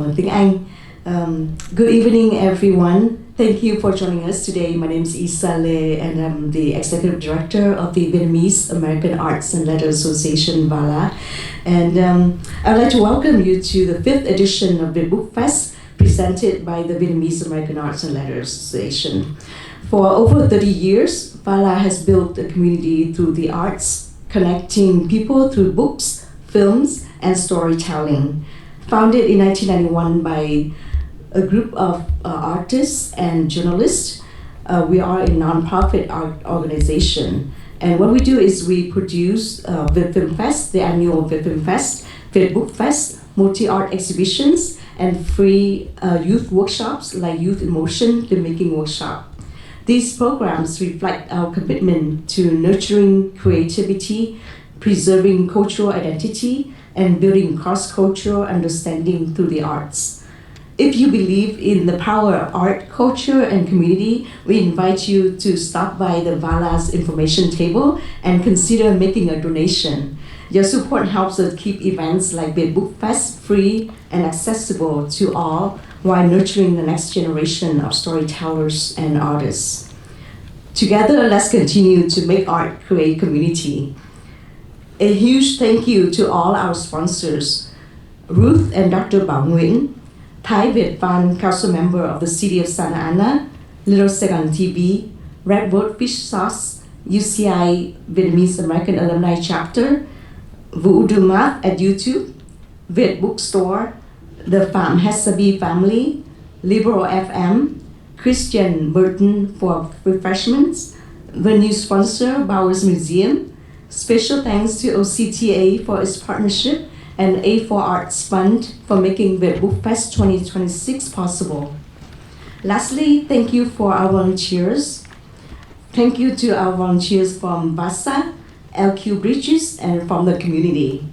bằng tiếng Anh. Good evening, everyone. Thank you for joining us today. My name is Isa Le, and I'm the Executive Director of the Vietnamese American Arts and Letters Association, VALA. And I'd like to welcome you to the 5th edition of Viet Book Fest, presented by the Vietnamese American Arts and Letters Association. For over 30 years, VALA has built a community through the arts, connecting people through books, films, and storytelling. Founded in 1991 by a group of artists and journalists, we are a non-profit art organization. And what we do is we produce Viet Film Fest, the annual Viet Film Fest, Viet Book Fest, multi-art exhibitions, and free youth workshops like Youth in Motion, the Making Workshop. These programs reflect our commitment to nurturing creativity, preserving cultural identity, and building cross-cultural understanding through the arts. If you believe in the power of art, culture, and community, we invite you to stop by the VALA's information table and consider making a donation. Your support helps us keep events like Viet Book Fest free and accessible to all while nurturing the next generation of storytellers and artists. Together, let's continue to make art create community. A huge thank you to all our sponsors, Ruth and Dr. Bảo Nguyễn, Thái Việt Văn, Council Member of the City of Santa Ana, Little Saigon TV, Redwood Fish Sauce, UCI Vietnamese American Alumni Chapter, Vũ Đưa Math at YouTube, Viet Bookstore, the Phạm Hessabi Family, Liberal FM, Christian Burton for refreshments, venue sponsor Bowers Museum. Special thanks to OCTA for its partnership and A4 Arts Fund for making Viet Book Fest 2026 possible. Lastly, thank you for our volunteers. Thank you to our volunteers from VASA, LQ Bridges, and from the community.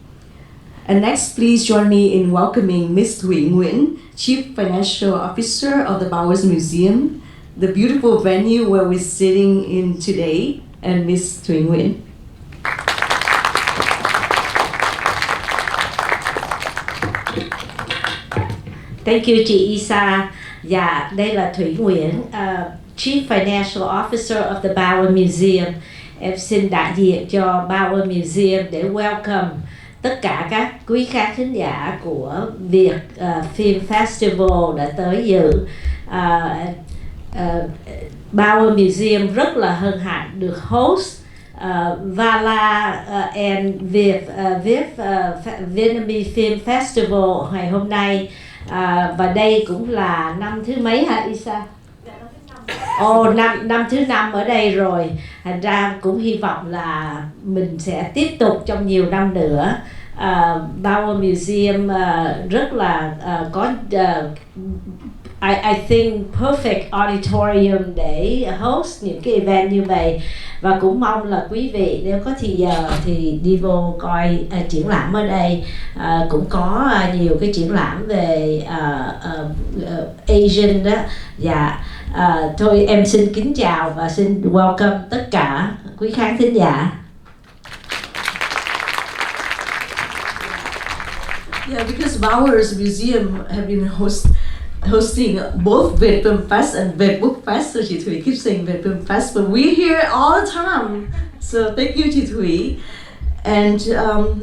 And next, please join me in welcoming Ms. Thuy Nguyen, Chief Financial Officer of the Bowers Museum, the beautiful venue where we're sitting in today, and Ms. Thuy Nguyen. Thank you, chị Isa. Dạ, đây là Thuy Nguyễn, Chief Financial Officer of the Bauer Museum. Em xin đại diện cho Bauer Museum để welcome tất cả các quý khán thính giả của Việt Film Festival đã tới dự. Bauer Museum rất là hân hạnh được host VALA and Vietnamese Film Festival ngày hôm nay. Và đây cũng là năm thứ mấy hả Isa? Năm thứ 5 ở đây rồi. Thành ra cũng hy vọng là mình sẽ tiếp tục trong nhiều năm nữa. Bauer Museum rất là có I think perfect auditorium để host những cái event như vậy, và cũng mong là quý vị nếu có thì giờ thì đi vô coi triển lãm ở đây. Cũng có nhiều cái triển lãm về Asian đó. Dạ. Thôi em xin kính chào và xin welcome tất cả quý khán thính giả. Yeah, because Bowers Museum have been hosting both Viet Film Fest and Viet Book Fest, so chị Thuy keeps saying Viet Film Fest, but we're here all the time. So thank you, chị Thuy. And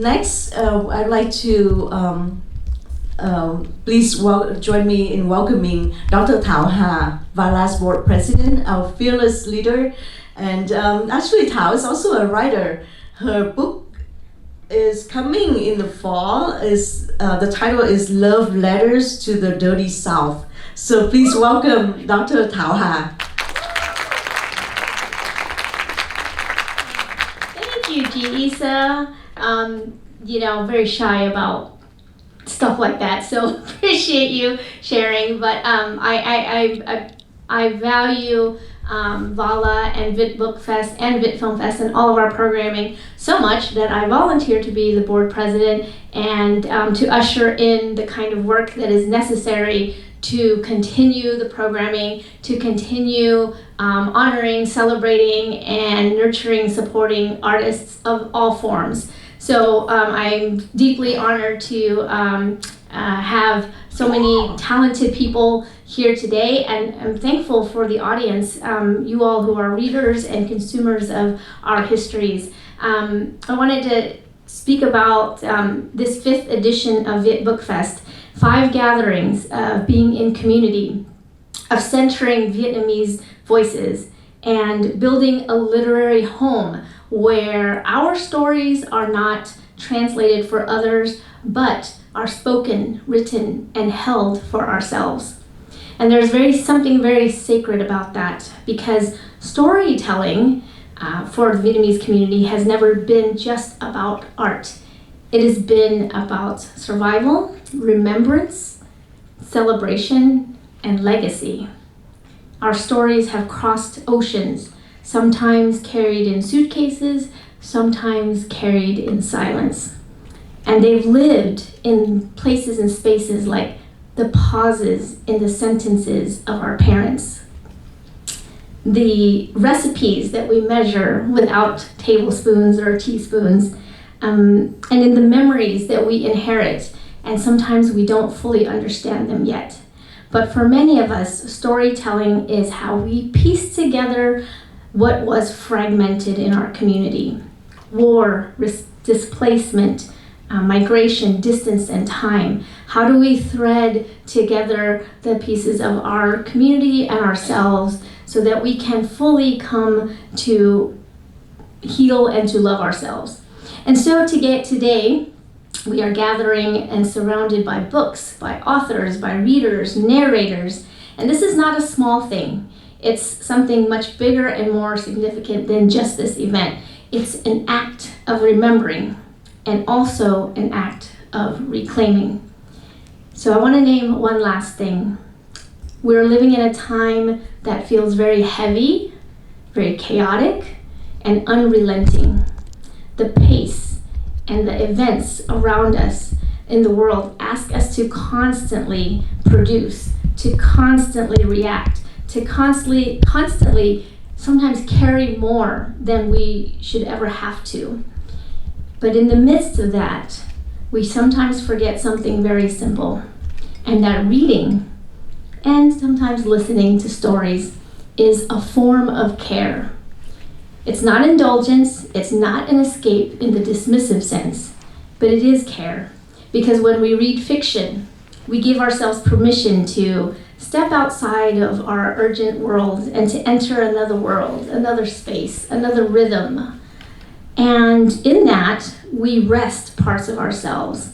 next, I'd like to please join me in welcoming Dr. Thảo Hà, VALA's board president, our fearless leader. And actually, Thảo is also a writer. Her book is coming in the fall. The title is Love Letters to the Dirty South. So please welcome Dr. Thảo Hà. Thank you, Ji Isa. Very shy about stuff like that, so appreciate you sharing. But I value VALA and Viet Book Fest and Viet Film Fest and all of our programming so much that I volunteered to be the board president and to usher in the kind of work that is necessary to continue the programming, to continue honoring, celebrating, and nurturing, supporting artists of all forms. So I'm deeply honored to have so many talented people here today, and I'm thankful for the audience, you all who are readers and consumers of our histories. I wanted to speak about this 5th edition of Viet Book Fest, 5 gatherings of being in community, of centering Vietnamese voices, and building a literary home where our stories are not translated for others, but are spoken, written, and held for ourselves. And there's something very sacred about that, because storytelling for the Vietnamese community has never been just about art. It has been about survival, remembrance, celebration, and legacy. Our stories have crossed oceans, sometimes carried in suitcases, sometimes carried in silence. And they've lived in places and spaces like the pauses in the sentences of our parents, the recipes that we measure without tablespoons or teaspoons, and in the memories that we inherit, and sometimes we don't fully understand them yet. But for many of us, storytelling is how we piece together what was fragmented in our community. War, displacement, migration, distance, and time. How do we thread together the pieces of our community and ourselves so that we can fully come to heal and to love ourselves? And so today, we are gathering and surrounded by books, by authors, by readers, narrators, and this is not a small thing. It's something much bigger and more significant than just this event. It's an act of remembering and also an act of reclaiming. So I want to name one last thing. We're living in a time that feels very heavy, very chaotic, and unrelenting. The pace and the events around us in the world ask us to constantly produce, to constantly react, to constantly sometimes carry more than we should ever have to. But in the midst of that, we sometimes forget something very simple, and that reading and sometimes listening to stories is a form of care. It's not indulgence, it's not an escape in the dismissive sense, but it is care. Because when we read fiction, we give ourselves permission to step outside of our urgent world and to enter another world, another space, another rhythm. And in that, we rest parts of ourselves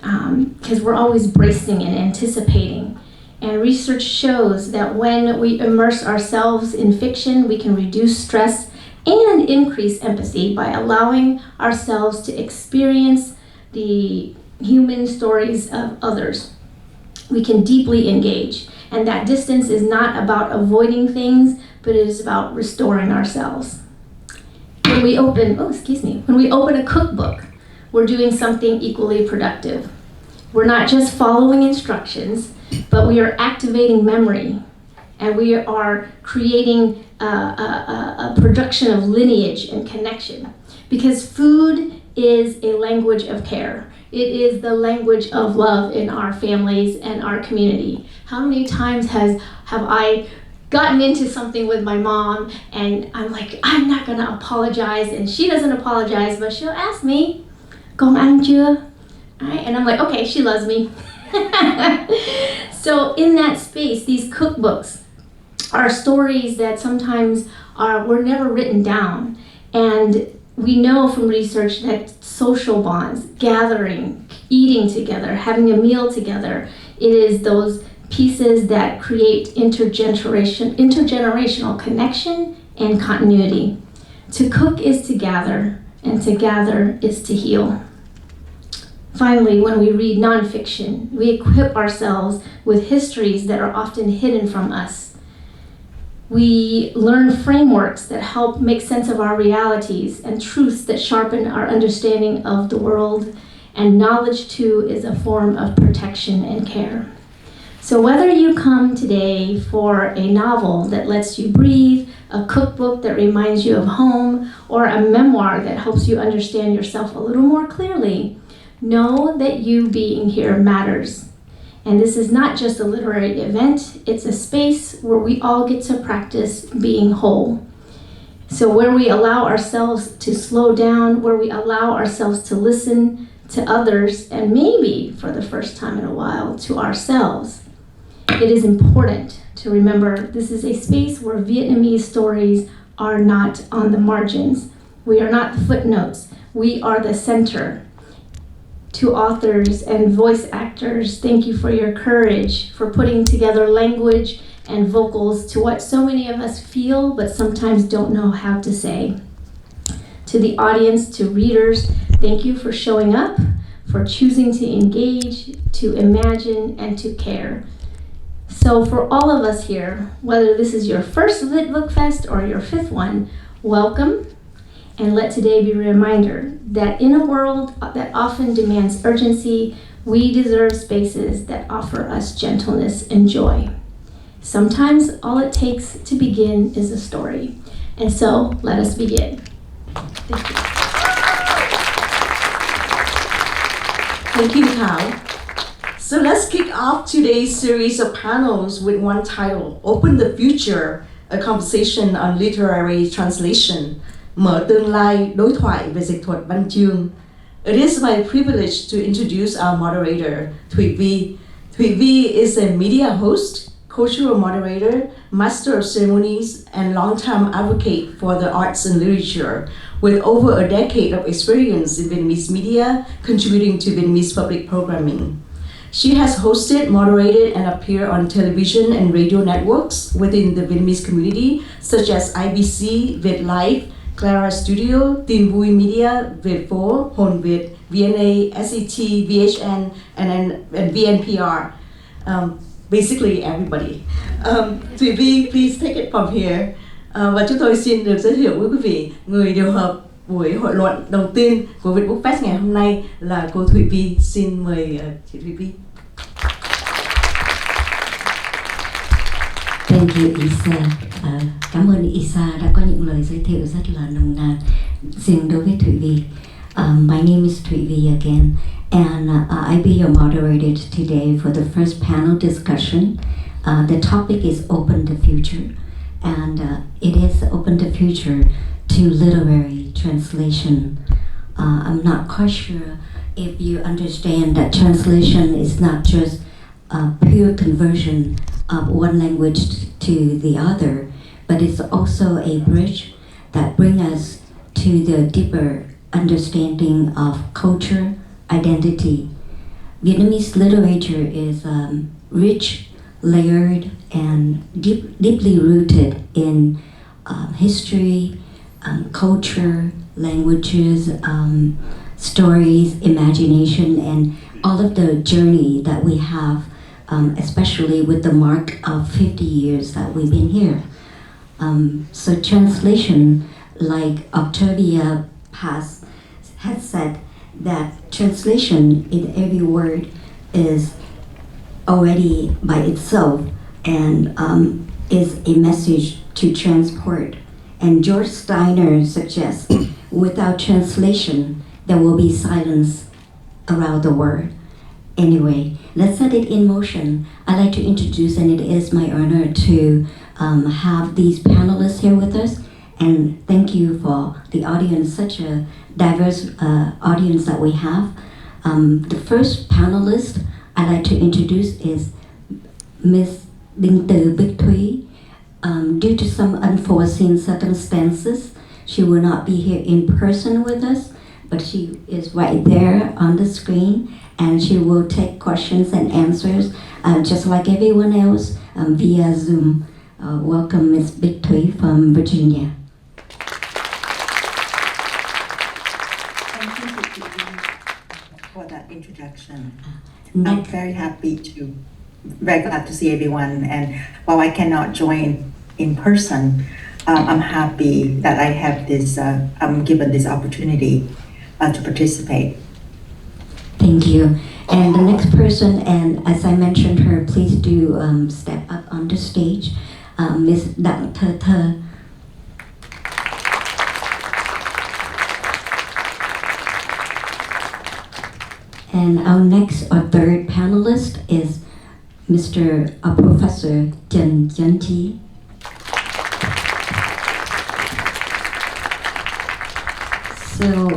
because we're always bracing and anticipating. And research shows that when we immerse ourselves in fiction, we can reduce stress and increase empathy by allowing ourselves to experience the human stories of others. We can deeply engage. And that distance is not about avoiding things, but it is about restoring ourselves. When we open a cookbook, we're doing something equally productive. We're not just following instructions, but we are activating memory, and we are creating a production of lineage and connection. Because food is a language of care. It is the language of love in our families and our community. How many times have I gotten into something with my mom and I'm like, I'm not gonna apologize, and she doesn't apologize, but she'll ask me, "Con ăn chưa?" Right? And I'm like, okay, she loves me. So in that space, these cookbooks are stories that sometimes were never written down. And we know from research that social bonds, gathering, eating together, having a meal together, it is those pieces that create intergenerational connection and continuity. To cook is to gather, and to gather is to heal. Finally, when we read nonfiction, we equip ourselves with histories that are often hidden from us. We learn frameworks that help make sense of our realities and truths that sharpen our understanding of the world, and knowledge too is a form of protection and care. So whether you come today for a novel that lets you breathe, a cookbook that reminds you of home, or a memoir that helps you understand yourself a little more clearly, know that you being here matters. And this is not just a literary event, it's a space where we all get to practice being whole. So where we allow ourselves to slow down, where we allow ourselves to listen to others, and maybe for the first time in a while, to ourselves. It is important to remember this is a space where Vietnamese stories are not on the margins. We are not the footnotes. We are the center. To authors and voice actors, thank you for your courage, for putting together language and vocals to what so many of us feel but sometimes don't know how to say. To the audience, to readers, thank you for showing up, for choosing to engage, to imagine, and to care. So for all of us here, whether this is your first Viet Book Fest or your fifth one, welcome. And let today be a reminder that in a world that often demands urgency, we deserve spaces that offer us gentleness and joy. Sometimes all it takes to begin is a story. And so let us begin. Thank you. Thank you, Thảo. So let's kick off today's series of panels with one title, Open the Future, a conversation on literary translation. Mở Tương Lai, đối thoại về dịch thuật văn chương. It is my privilege to introduce our moderator, ThuyVy. ThuyVy is a media host, cultural moderator, master of ceremonies, and longtime advocate for the arts and literature, with over a decade of experience in Vietnamese media, contributing to Vietnamese public programming. She has hosted, moderated, and appeared on television and radio networks within the Vietnamese community, such as IBC, Việt Live, Clara Studio, Tin Vui Media, Viet Phố, Hồn Việt, VNA, SET, VHN, and VNPR. Basically everybody. ThuyVy, please take it from here. Và chúng tôi xin được giới thiệu với quý vị người điều hợp buổi hội luận đầu tiên của Viet Book Fest ngày hôm nay là cô ThuyVy. Xin mời chị ThuyVy. Thank you, Isa. Cảm ơn Isa đã có những lời giới thiệu rất là nồng nàn riêng đối với ThuyVy. My name is ThuyVy again, and I'll be your moderator today for the first panel discussion. The topic is Open the Future, and it is Open the Future to literary translation. I'm not quite sure if you understand that translation is not just a pure conversion of one language to the other, but it's also a bridge that brings us to the deeper understanding of culture, identity. Vietnamese literature is rich, layered, and deeply rooted in history, culture, languages, stories, imagination, and all of the journey that we have, especially with the mark of 50 years that we've been here. So translation, like Octavia Paz has said, that translation in every word is already by itself and is a message to transport. And George Steiner suggests without translation, there will be silence around the word. Anyway, let's set it in motion. I'd like to introduce, and it is my honor to have these panelists here with us. And thank you for the audience, such a diverse audience that we have. The first panelist I'd like to introduce is Ms. Đinh Từ Bích Thuý. Due to some unforeseen circumstances, she will not be here in person with us, but she is right there on the screen, and she will take questions and answers just like everyone else via Zoom. Welcome, Ms. Bích Thuý from Virginia. Thank you for that introduction. I'm very glad to see everyone, and while I cannot join in person, I'm happy that I have this, I'm given this opportunity to participate. Thank you. And the next person, and as I mentioned her, please do step up on the stage, Ms. Đặng Thơ Thơ. And our next or third panelist is Mr. Professor Trần Chấn Trí. So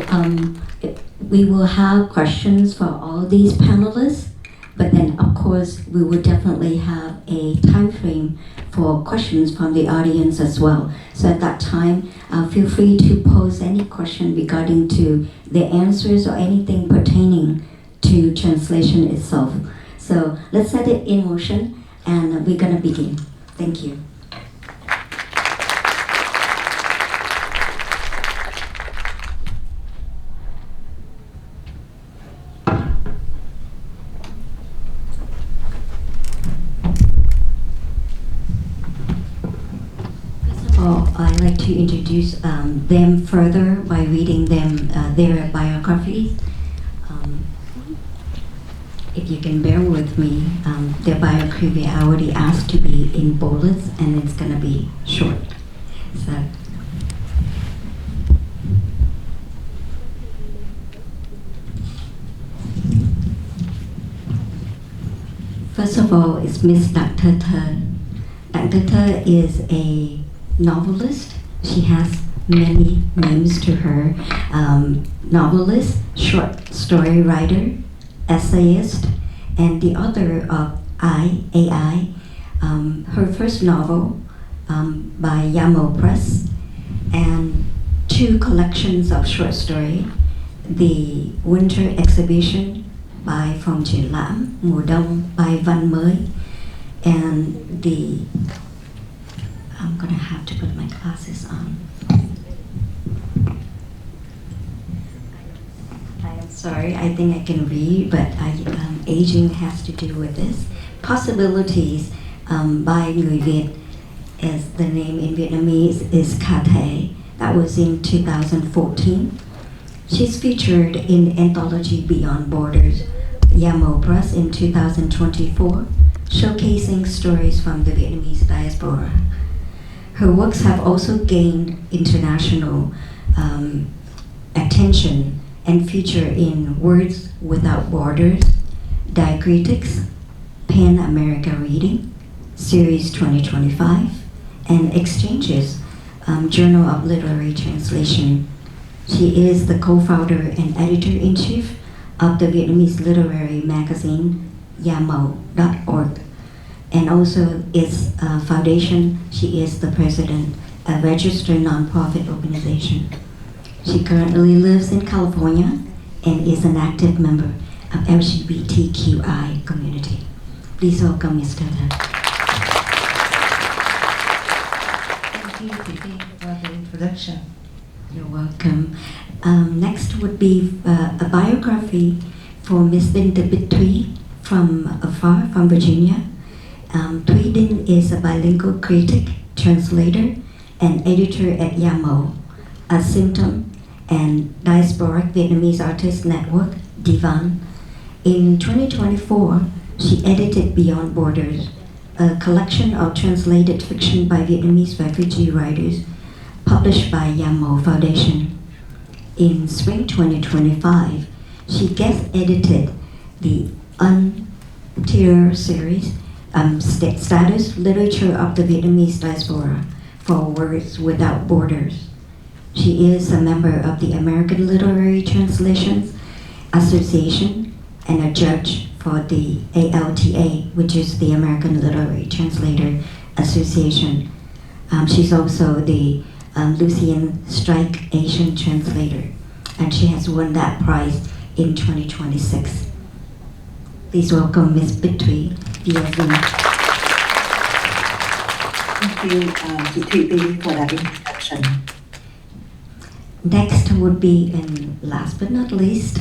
we will have questions for all these panelists, but then of course we will definitely have a time frame for questions from the audience as well. So at that time, feel free to pose any question regarding to the answers or anything pertaining to translation itself. So let's set it in motion and we're gonna begin. Thank you. I'd like to introduce them further by reading them their biographies. If you can bear with me, their biography I already asked to be in bullets and it's going to be short. So, first of all, it's Miss Đặng Thơ Thơ. Đặng Thơ Thơ is a novelist. She has many names to her. Novelist, short story writer, essayist, and the author of AI. Her first novel by Yamo Press, and 2 collections of short story, the Winter Exhibition by Phòng Triển Lãm, Mùa Đông by Văn Mới, and the I'm gonna have to put my glasses on. I am sorry, I think I can read, but aging has to do with this. Possibilities by Người Việt, as the name in Vietnamese is Ca Thể. That was in 2014. She's featured in anthology Beyond Borders, Yamo Press in 2024, showcasing stories from the Vietnamese diaspora. Her works have also gained international attention and feature in Words Without Borders, Diacritics, Pan America Reading, Series 2025, and Exchanges, Journal of Literary Translation. She is the co-founder and editor-in-chief of the Vietnamese literary magazine, Yamo.org. And also its foundation, she is the president, a registered nonprofit organization. She currently lives in California and is an active member of LGBTQI community. Please welcome Ms. Thơ. Thank you, ThuyVy, for the introduction. You're welcome. Next would be a biography for Ms. Đinh Từ Bích Thuý from afar, from Virginia. Thuy Dinh is a bilingual critic, translator, and editor at Yamo, a symptom and diasporic Vietnamese artist network, Divan. In 2024, she edited Beyond Borders, a collection of translated fiction by Vietnamese refugee writers published by Yamo Foundation. In spring 2025, she guest edited the Untier series, Status Literature of the Vietnamese Diaspora for Words Without Borders. She is a member of the American Literary Translations Association and a judge for the ALTA, which is the American Literary Translator Association. She's also the Lucian Strike Asian Translator, and she has won that prize in 2026. Please welcome Ms. Bích Thuý via Zoom. Thank you to ThuyVy for that introduction. Next would be, and last but not least,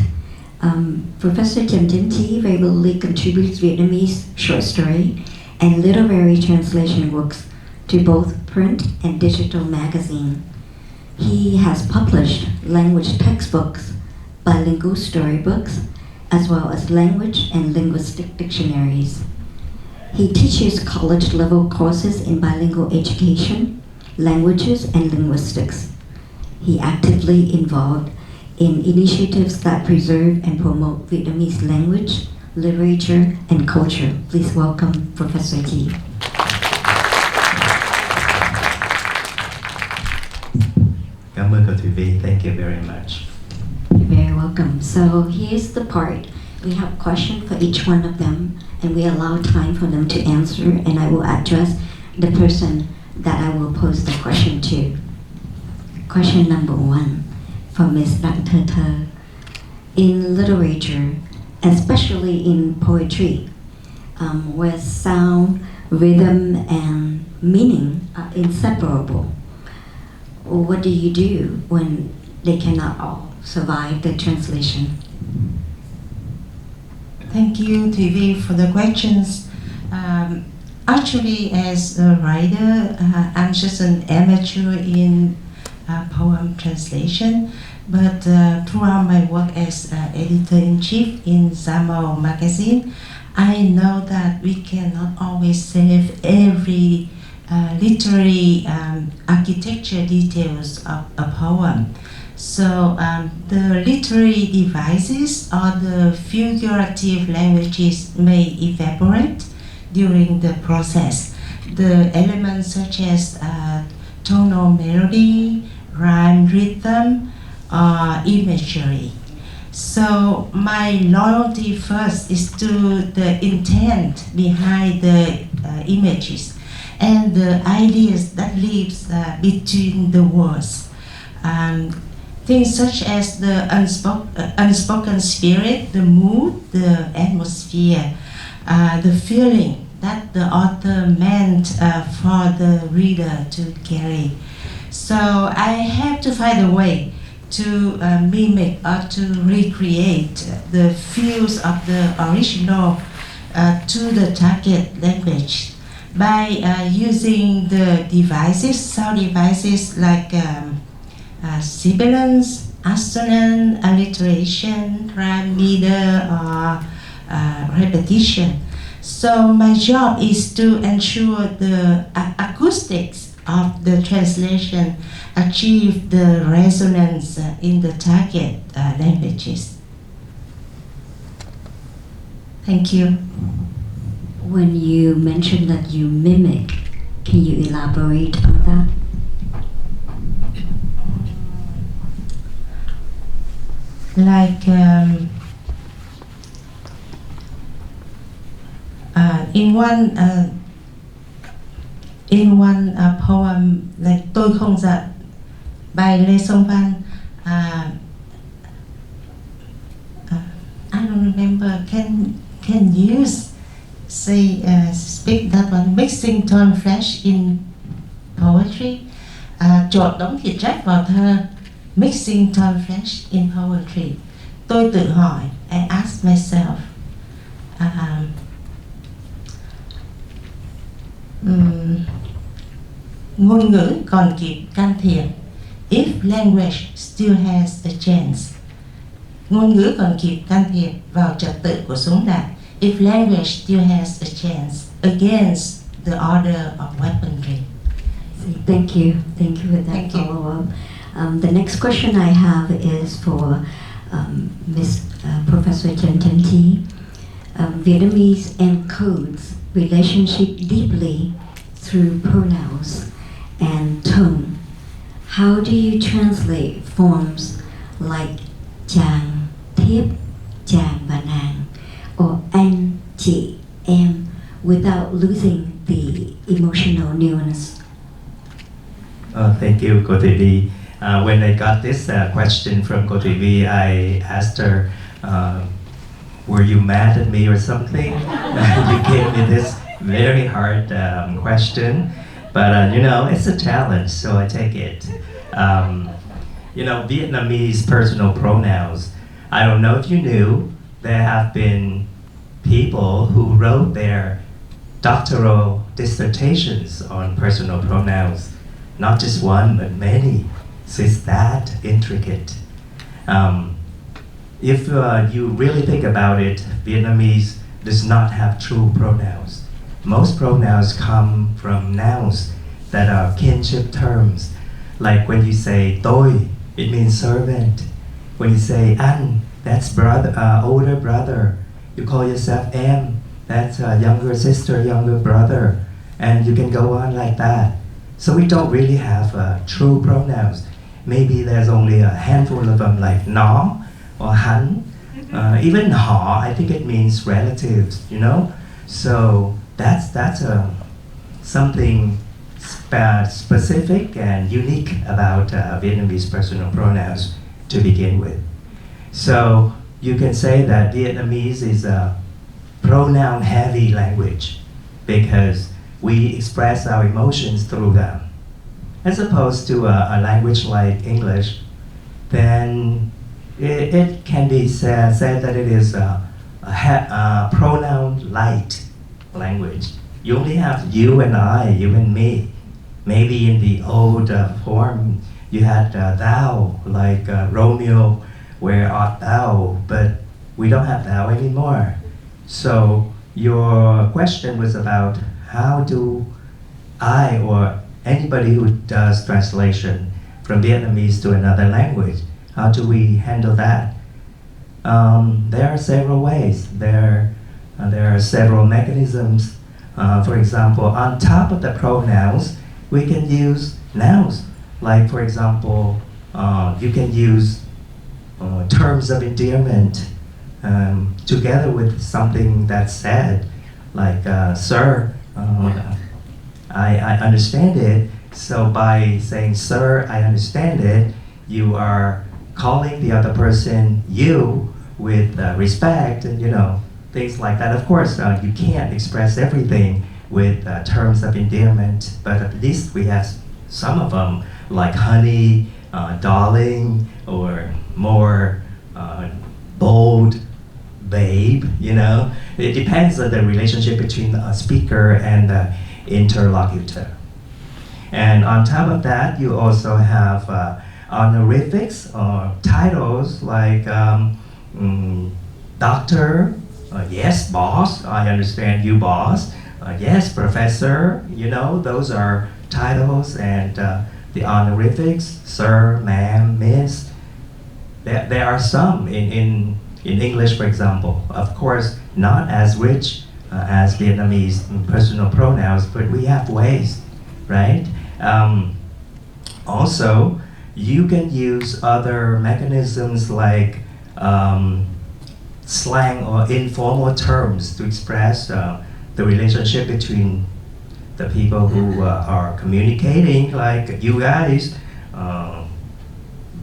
Professor Trần Chấn Trí regularly contributes Vietnamese short story and literary translation works to both print and digital magazine. He has published language textbooks, bilingual storybooks, as well as language and linguistic dictionaries. He teaches college-level courses in bilingual education, languages, and linguistics. He actively involved in initiatives that preserve and promote Vietnamese language, literature, and culture. Please welcome Professor Ji. Cảm ơn cô ThuyVy. Thank you very much. You're very welcome. So here's the part. We have questions for each one of them, and we allow time for them to answer, and I will address the person that I will pose the question to. Question number 1 from Ms. Đặng Thơ Thơ. In literature, especially in poetry, where sound, rhythm, and meaning are inseparable, what do you do when they cannot all survive the translation? Thank you, ThuyVy, for the questions. Actually, as a writer, I'm just an amateur in poem translation, but throughout my work as editor-in-chief in Zamo magazine, I know that we cannot always save every literary architecture details of a poem. So the literary devices or the figurative languages may evaporate during the process. The elements such as tonal melody, rhyme, rhythm, or imagery. So my loyalty first is to the intent behind the images and the ideas that lives between the words. Things such as the unspoken spirit, the mood, the atmosphere, the feeling that the author meant for the reader to carry. So I have to find a way to mimic or to recreate the feels of the original to the target language by using the devices, sound devices like sibilance, assonance, alliteration, rhyme, meter, or repetition. So my job is to ensure the acoustics of the translation achieve the resonance in the target languages. Thank you. When you mentioned that you mimic, can you elaborate on that? Like in one poem, like Tôi Không Giận by Lê Sông Văn, I don't remember. Can you say speak that one? Mixing tone flesh in poetry, trộn đống thịt rách vào thơ. Mixing tone flesh in poetry. Tôi tự hỏi, I ask myself, ngôn ngữ còn kịp can thiệp. If language still has a chance. Ngôn ngữ còn kịp can thiệp vào trật tự của súng đạn. If language still has a chance against the order of weaponry. Thank you for that follow-up. The next question I have is for Professor Trần Thi. Vietnamese encodes relationship deeply through pronouns and tone. How do you translate forms like chàng, thiếp, chàng và nàng, or anh, chị, em, without losing the emotional nuance? Thank you, cô ThuyVy. When I got this question from cô ThuyVy, I asked her, were you mad at me or something? You gave me this very hard question, but it's a challenge, so I take it. Vietnamese personal pronouns, I don't know if you knew, there have been people who wrote their doctoral dissertations on personal pronouns. Not just one, but many. So it's that intricate. If you really think about it, Vietnamese does not have true pronouns. Most pronouns come from nouns that are kinship terms. Like when you say tôi, it means servant. When you say anh, that's brother, older brother. You call yourself em, that's a younger sister, younger brother, and you can go on like that. So we don't really have true pronouns. Maybe there's only a handful of them, like nó or hắn. Even họ, I think it means relatives, you know. So that's something specific and unique about Vietnamese personal pronouns to begin with. So you can say that Vietnamese is a pronoun-heavy language because we express our emotions through them. As opposed to a language like English, then it can be said that it is a pronoun-light language. You only have you and I, you and me. Maybe in the old form, you had thou, like Romeo, where art thou, but we don't have thou anymore. So your question was about how do I or anybody who does translation from Vietnamese to another language, how do we handle that? There are several ways. There are several mechanisms. For example, on top of the pronouns, we can use nouns. Like, for example, you can use terms of endearment together with something that's said, like, sir, I understand it. So by saying, sir, I understand it, you are calling the other person you with respect and, you know, things like that. Of course, you can't express everything with terms of endearment, but at least we have some of them, like honey, darling, or more bold, babe, you know. It depends on the relationship between a speaker and the interlocutor. And on top of that, you also have honorifics or titles like doctor, yes, boss, I understand you, boss. Yes, professor, you know, those are titles, and the honorifics, sir, ma'am, miss. There are some in English, for example. Of course, not as rich as Vietnamese personal pronouns, but we have ways, right? Also, you can use other mechanisms like slang or informal terms to express the relationship between the people who are communicating, like you guys,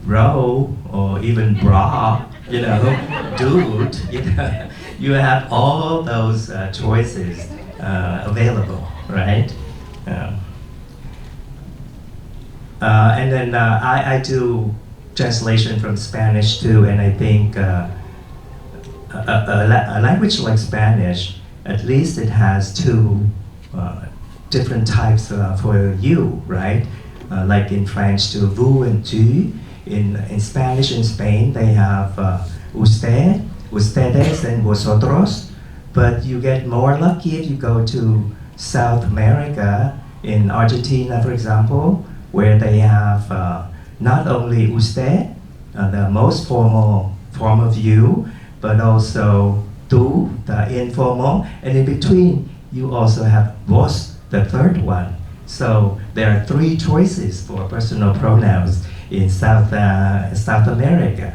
bro, or even bra, you know, dude, you know. You have all those choices available, right? And then I do translation from Spanish too, and I think a language like Spanish, at least it has two different types for you, right? Like in French, to vous and tu. In Spanish, in Spain, they have usted, ustedes, and vosotros. But you get more lucky if you go to South America, in Argentina, for example, where they have not only usted, the most formal form of you, but also tú, the informal, and in between you also have vos, the third one. So there are three choices for personal pronouns in South America.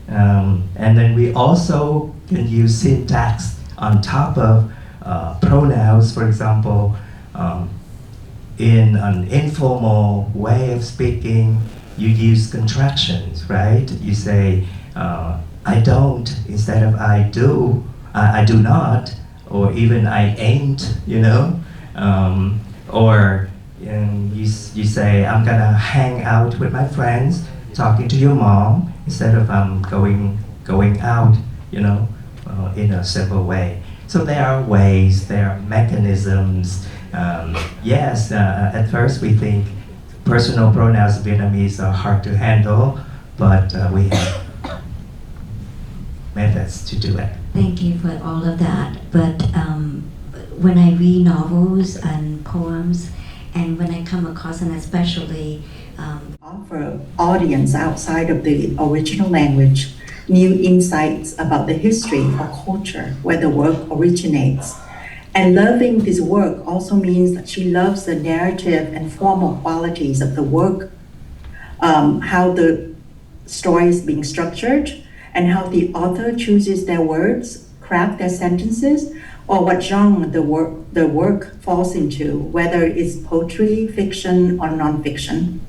And then we also can use syntax on top of pronouns. For example, in an informal way of speaking, you use contractions, right? You say, I don't, instead of I do, I do not, or even I ain't, you know? Or you say, I'm gonna hang out with my friends, talking to your mom, instead of I'm going out, you know, in a simple way. So there are ways, there are mechanisms. Yes, at first we think personal pronouns in Vietnamese are hard to handle, but we have methods to do it. Thank you for all of that. But when I read novels and poems, and when I come across, and especially offer audience outside of the original language new insights about the history or culture where the work originates. And loving this work also means that she loves the narrative and formal qualities of the work, how the story is being structured, and how the author chooses their words, craft their sentences, or what genre the work falls into, whether it's poetry, fiction, or nonfiction.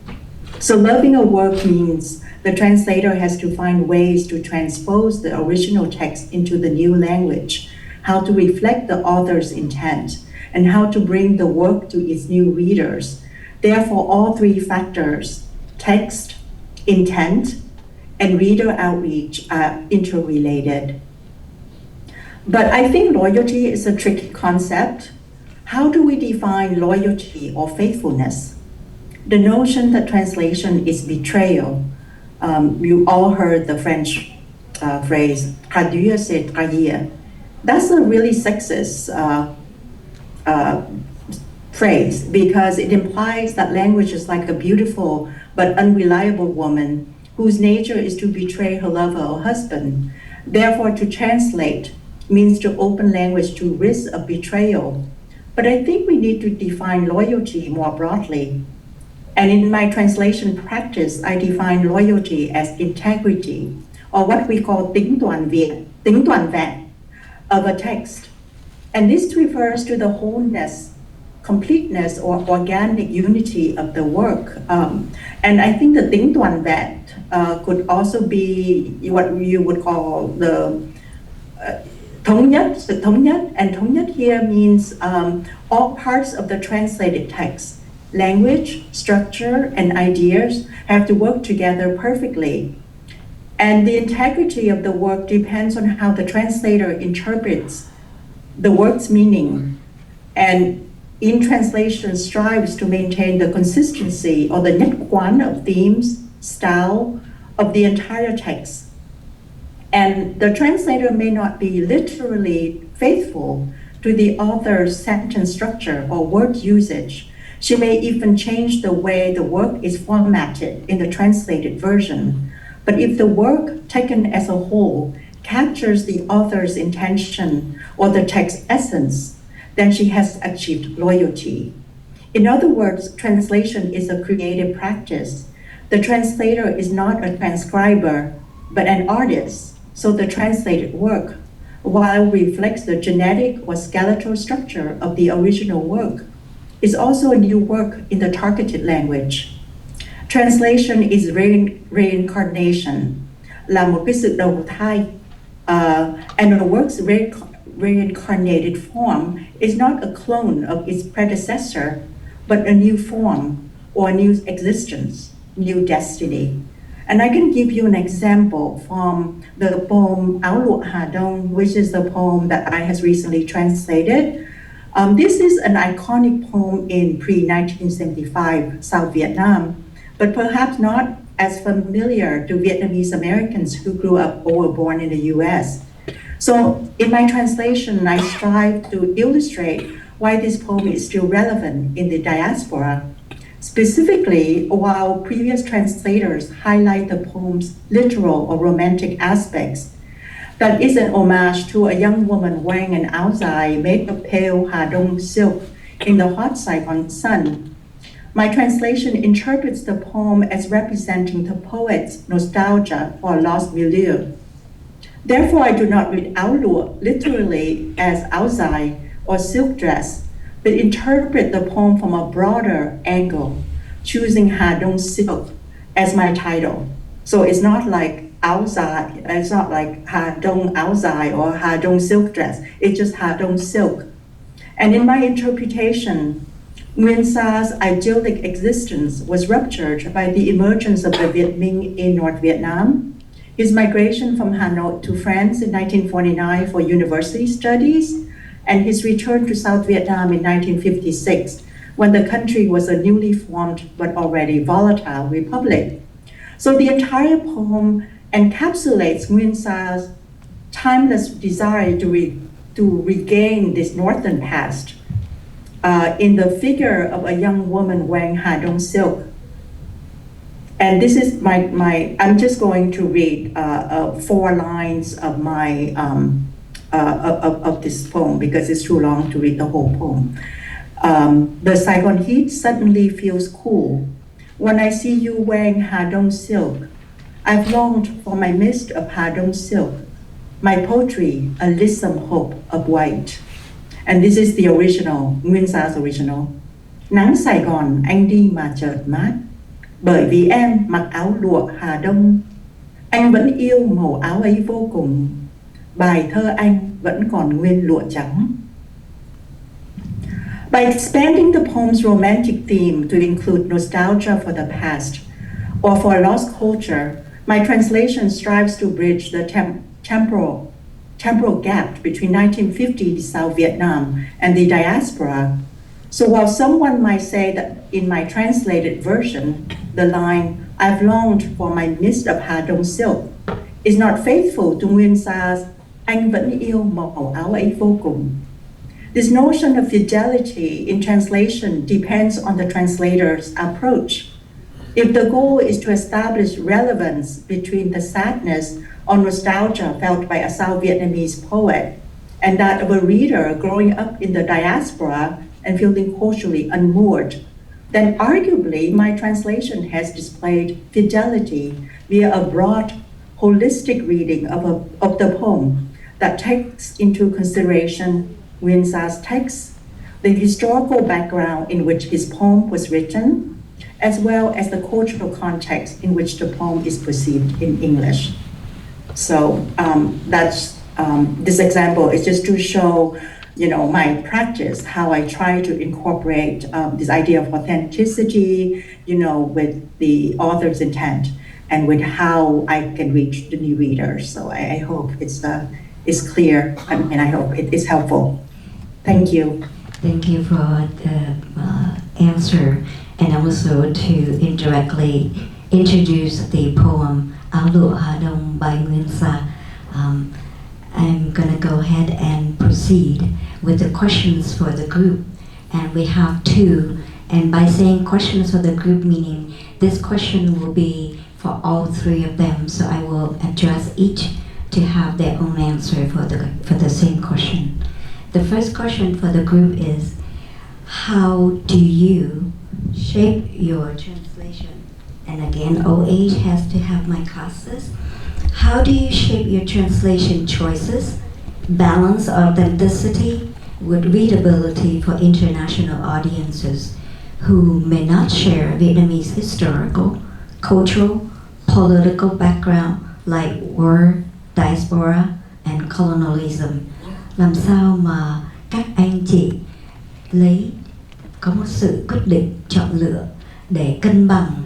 So loving a work means the translator has to find ways to transpose the original text into the new language, how to reflect the author's intent, and how to bring the work to its new readers. Therefore, all three factors, text, intent, and reader outreach, are interrelated. But I think loyalty is a tricky concept. How do we define loyalty or faithfulness? The notion that translation is betrayal. You all heard the French phrase, traduire c'est trahir. That's a really sexist phrase because it implies that language is like a beautiful but unreliable woman whose nature is to betray her lover or husband. Therefore, to translate means to open language to risk of betrayal. But I think we need to define loyalty more broadly. And in my translation practice, I define loyalty as integrity, or what we call tính toàn vẹn of a text. And this refers to the wholeness, completeness, or organic unity of the work. And I think the tính toàn vẹn could also be what you would call the thống nhất, sự thống nhất. And thống nhất here means all parts of the translated text, language, structure, and ideas have to work together perfectly. And the integrity of the work depends on how the translator interprets the work's meaning. And in translation strives to maintain the consistency or the nhất quán of themes, style of the entire text. And the translator may not be literally faithful to the author's sentence structure or word usage. She may even change the way the work is formatted in the translated version. But if the work taken as a whole captures the author's intention or the text's essence, then she has achieved loyalty. In other words, translation is a creative practice. The translator is not a transcriber, but an artist. So the translated work, while reflects the genetic or skeletal structure of the original work, is also a new work in the targeted language. Translation is reincarnation, là một cái sự đầu thai, and a work's reincarnated form is not a clone of its predecessor, but a new form or a new existence, new destiny. And I can give you an example from the poem Áo lụa Hà Đông, which is the poem that I has recently translated. This is an iconic poem in pre-1975 South Vietnam, but perhaps not as familiar to Vietnamese Americans who grew up or were born in the US. So in my translation, I strive to illustrate why this poem is still relevant in the diaspora. Specifically, while previous translators highlight the poem's literal or romantic aspects, that is an homage to a young woman wearing an áo dài made of pale Hà Đông silk in the hot Saigon sun. My translation interprets the poem as representing the poet's nostalgia for a lost milieu. Therefore, I do not read áo lụa literally as áo dài or silk dress, but interpret the poem from a broader angle, choosing Hà Đông silk as my title. So it's not like áo dài, it's not like Hà Đông áo dài or Hà Đông silk dress, it's just Hà Đông silk. And in my interpretation, Nguyen Sa's idyllic existence was ruptured by the emergence of the Viet Minh in North Vietnam, his migration from Hanoi to France in 1949 for university studies, and his return to South Vietnam in 1956, when the country was a newly formed but already volatile republic. So the entire poem encapsulates Nguyen Sa's timeless desire to regain this northern past in the figure of a young woman wearing Hà Đông silk. And this is I'm just going to read 4 lines of my of this poem because it's too long to read the whole poem. The Saigon heat suddenly feels cool. When I see you wearing Ha Dong silk, I've longed for my mist of Ha Dong silk, my poetry, a lissom hope of white. And this is the original, Nguyên Sa's original. Nắng Sài Gòn anh đi mà chợt mát, bởi vì em mặc áo lụa Hà Đông. Anh vẫn yêu màu áo ấy vô cùng, bài thơ anh vẫn còn nguyên lụa trắng. By expanding the poem's romantic theme to include nostalgia for the past or for a lost culture, my translation strives to bridge the temporal gap between 1950 South Vietnam and the diaspora. So while someone might say that in my translated version, the line, I've longed for my mist of Hà Đông silk, is not faithful to Nguyên Sa's anh vẫn yêu màu áo ấy vô cùng. This notion of fidelity in translation depends on the translator's approach. If the goal is to establish relevance between the sadness or nostalgia felt by a South Vietnamese poet and that of a reader growing up in the diaspora and feeling culturally unmoored, then arguably my translation has displayed fidelity via a broad, holistic reading of the poem that takes into consideration Nguyên Sa's text, the historical background in which his poem was written, as well as the cultural context in which the poem is perceived in English. So this example is just to show, my practice, how I try to incorporate this idea of authenticity, with the author's intent and with how I can reach the new readers. So I hope it's clear, and I hope it is helpful. Thank you. Thank you for the answer, and also to indirectly introduce the poem Áo lụa Hà Đông by Nguyên Sa. I'm going to go ahead and proceed with the questions for the group, and we have 2. And by saying questions for the group, meaning this question will be for all 3 of them, so I will address each to have their own answer for the same question. The first question for the group is, how do you shape your translation? And again, OH has to have my classes. How do you shape your translation choices, balance authenticity with readability for international audiences who may not share Vietnamese historical, cultural, political background like war, diaspora, and colonialism? Làm sao mà các anh chị có một sự quyết định chọn lựa để cân bằng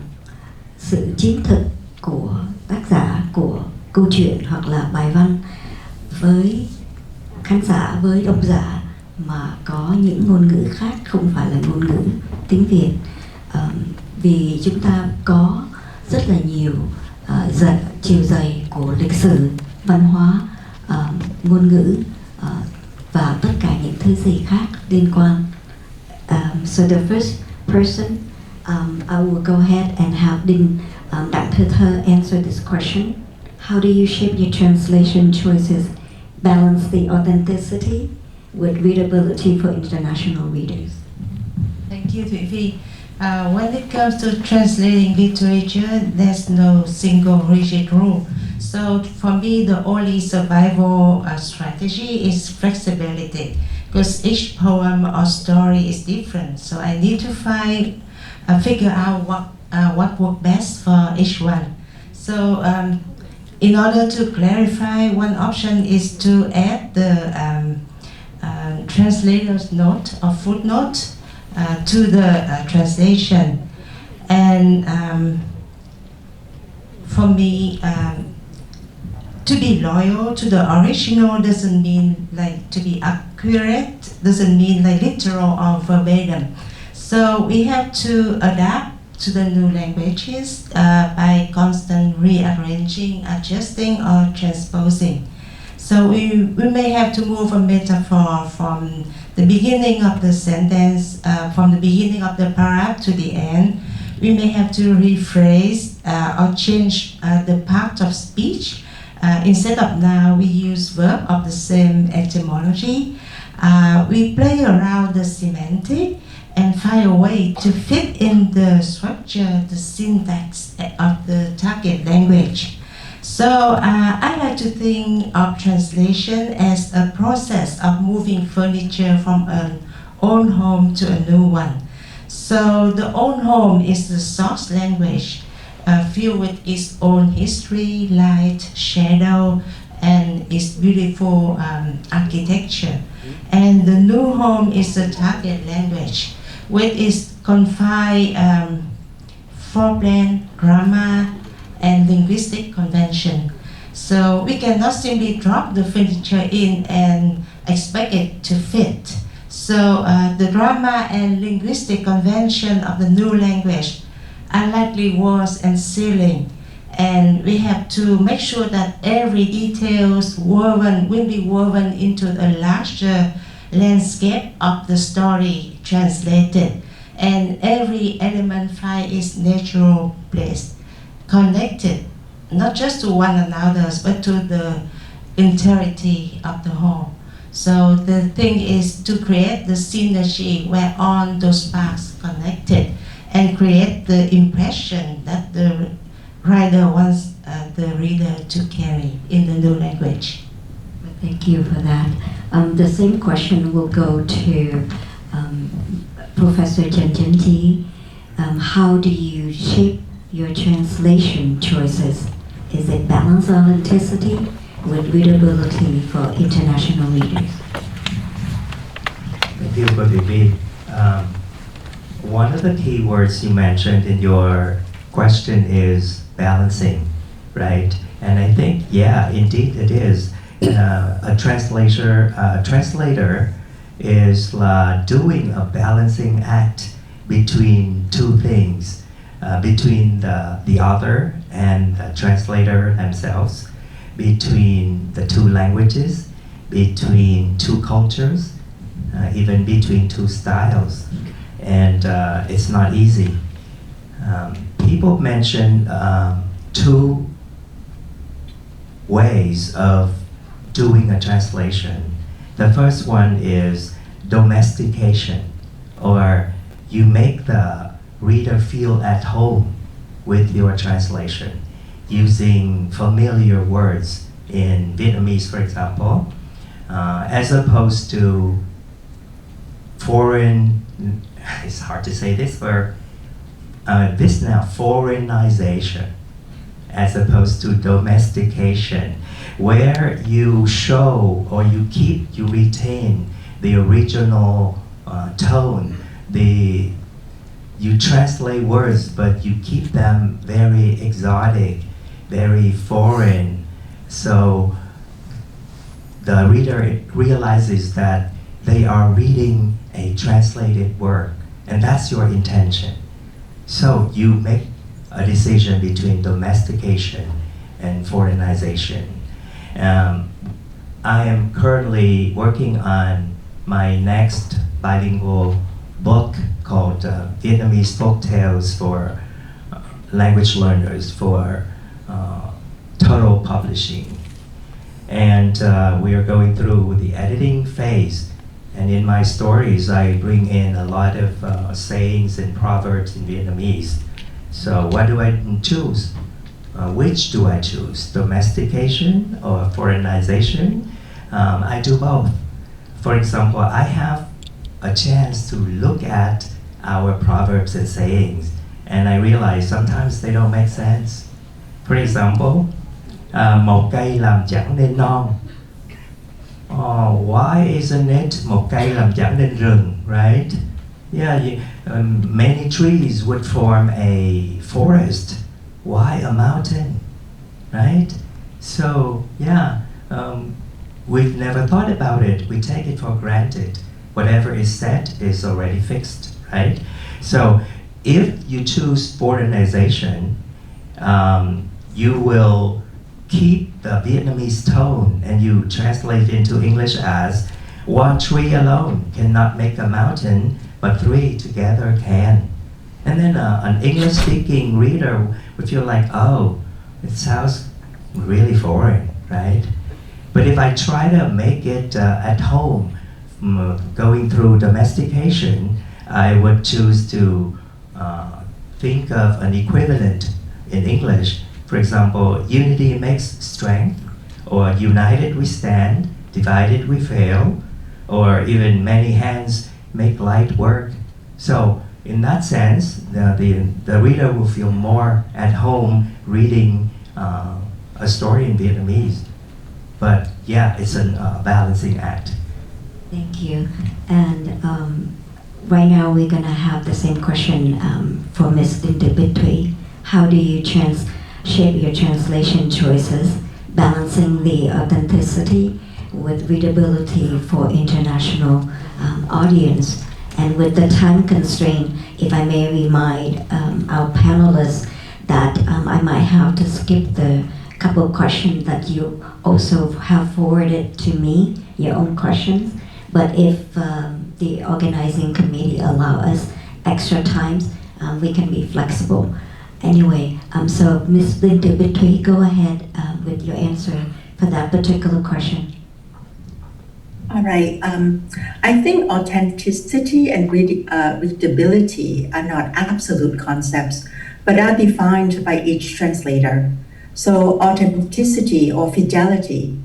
sự chính thực của tác giả của câu chuyện hoặc là bài văn với khán giả, với độc giả mà có những ngôn ngữ khác không phải là ngôn ngữ tiếng Việt, vì chúng ta có rất là nhiều chiều dày của lịch sử, văn hóa, ngôn ngữ và tất cả những thứ gì khác liên quan. So the first person, I will go ahead and have Đặng Thơ Thơ answer this question. How do you shape your translation choices, balance the authenticity with readability for international readers? Thank you, ThuyVy. When it comes to translating literature, there's no single rigid rule. So for me, the only survival strategy is flexibility, because each poem or story is different. So I need to figure out what works best for each one. So in order to clarify, one option is to add the translator's note or footnote to the translation. And for me, to be loyal to the original doesn't mean like to be accurate, doesn't mean like literal or verbatim. So we have to adapt to the new languages by constant rearranging, adjusting, or transposing. So we may have to move a metaphor from the beginning of the sentence, from the beginning of the paragraph to the end, we may have to rephrase or change the part of speech. Instead of now we use verb of the same etymology. We play around the semantic and find a way to fit in the structure, the syntax of the target language. So I like to think of translation as a process of moving furniture from an old home to a new one. So the old home is the source language, filled with its own history, light, shadow, and its beautiful architecture. And the new home is the target language, with its confined foreplane, grammar, and linguistic convention. So we cannot simply drop the furniture in and expect it to fit. So the grammar and linguistic convention of the new language are likely walls and ceiling. And we have to make sure that every details will be woven into a larger landscape of the story translated. And every element find its natural place, connected not just to one another, but to the entirety of the whole. So the thing is to create the synergy where all those parts connected and create the impression that the writer wants the reader to carry in the new language. Thank you for that. The same question will go to Professor Chen Ji. How do you shape your translation choices? Is it balance authenticity with readability for international readers? Thank you, ThuyVy. One of the key words you mentioned in your question is balancing, right? And I think, yeah, indeed it is. A translator is doing a balancing act between two things, between the author and the translator themselves, between the two languages, between two cultures, even between two styles. And it's not easy. People mention two ways of doing a translation. The first one is domestication, or you make the reader feel at home with your translation using familiar words in Vietnamese, for example, as opposed to foreign, it's hard to say this word, foreignization, as opposed to domestication, where you show or you retain the original tone. You translate words, but you keep them very exotic, very foreign. So the reader realizes that they are reading a translated work, and that's your intention. So you make a decision between domestication and foreignization. I am currently working on my next bilingual book called Vietnamese Folktales for Language Learners for Total Publishing. And we are going through the editing phase. And in my stories, I bring in a lot of sayings and proverbs in Vietnamese. So what do I choose? Which do I choose? Domestication or foreignization? I do both. For example, I have a chance to look at our proverbs and sayings, and I realize sometimes they don't make sense. For example, một cây làm chẳng nên non. Why isn't it một cây làm chẳng nên rừng, right? Yeah, many trees would form a forest. Why a mountain, right? So, yeah, we've never thought about it. We take it for granted. Whatever is said is already fixed, right? So, if you choose foreignization, you will keep the Vietnamese tone and you translate into English as one tree alone cannot make a mountain, but three together can. And then an English-speaking reader would feel like, oh, it sounds really foreign, right? But if I try to make it at home, going through domestication, I would choose to think of an equivalent in English. For example, unity makes strength, or united we stand, divided we fail, or even many hands make light work. So in that sense, the reader will feel more at home reading a story in Vietnamese. But yeah, it's a balancing act. Thank you. And right now we're going to have the same question for Ms. Đinh Từ Bích Thuý. How do you shape your translation choices, balancing the authenticity with readability for international audience? And with the time constraint, if I may remind our panelists that I might have to skip the couple of questions that you also have forwarded to me, your own questions. But if the organizing committee allow us extra times, we can be flexible. Anyway, so Ms. Đinh Từ Bích Thuý, go ahead with your answer for that particular question. All right. I think authenticity and readability are not absolute concepts, but are defined by each translator. So authenticity or fidelity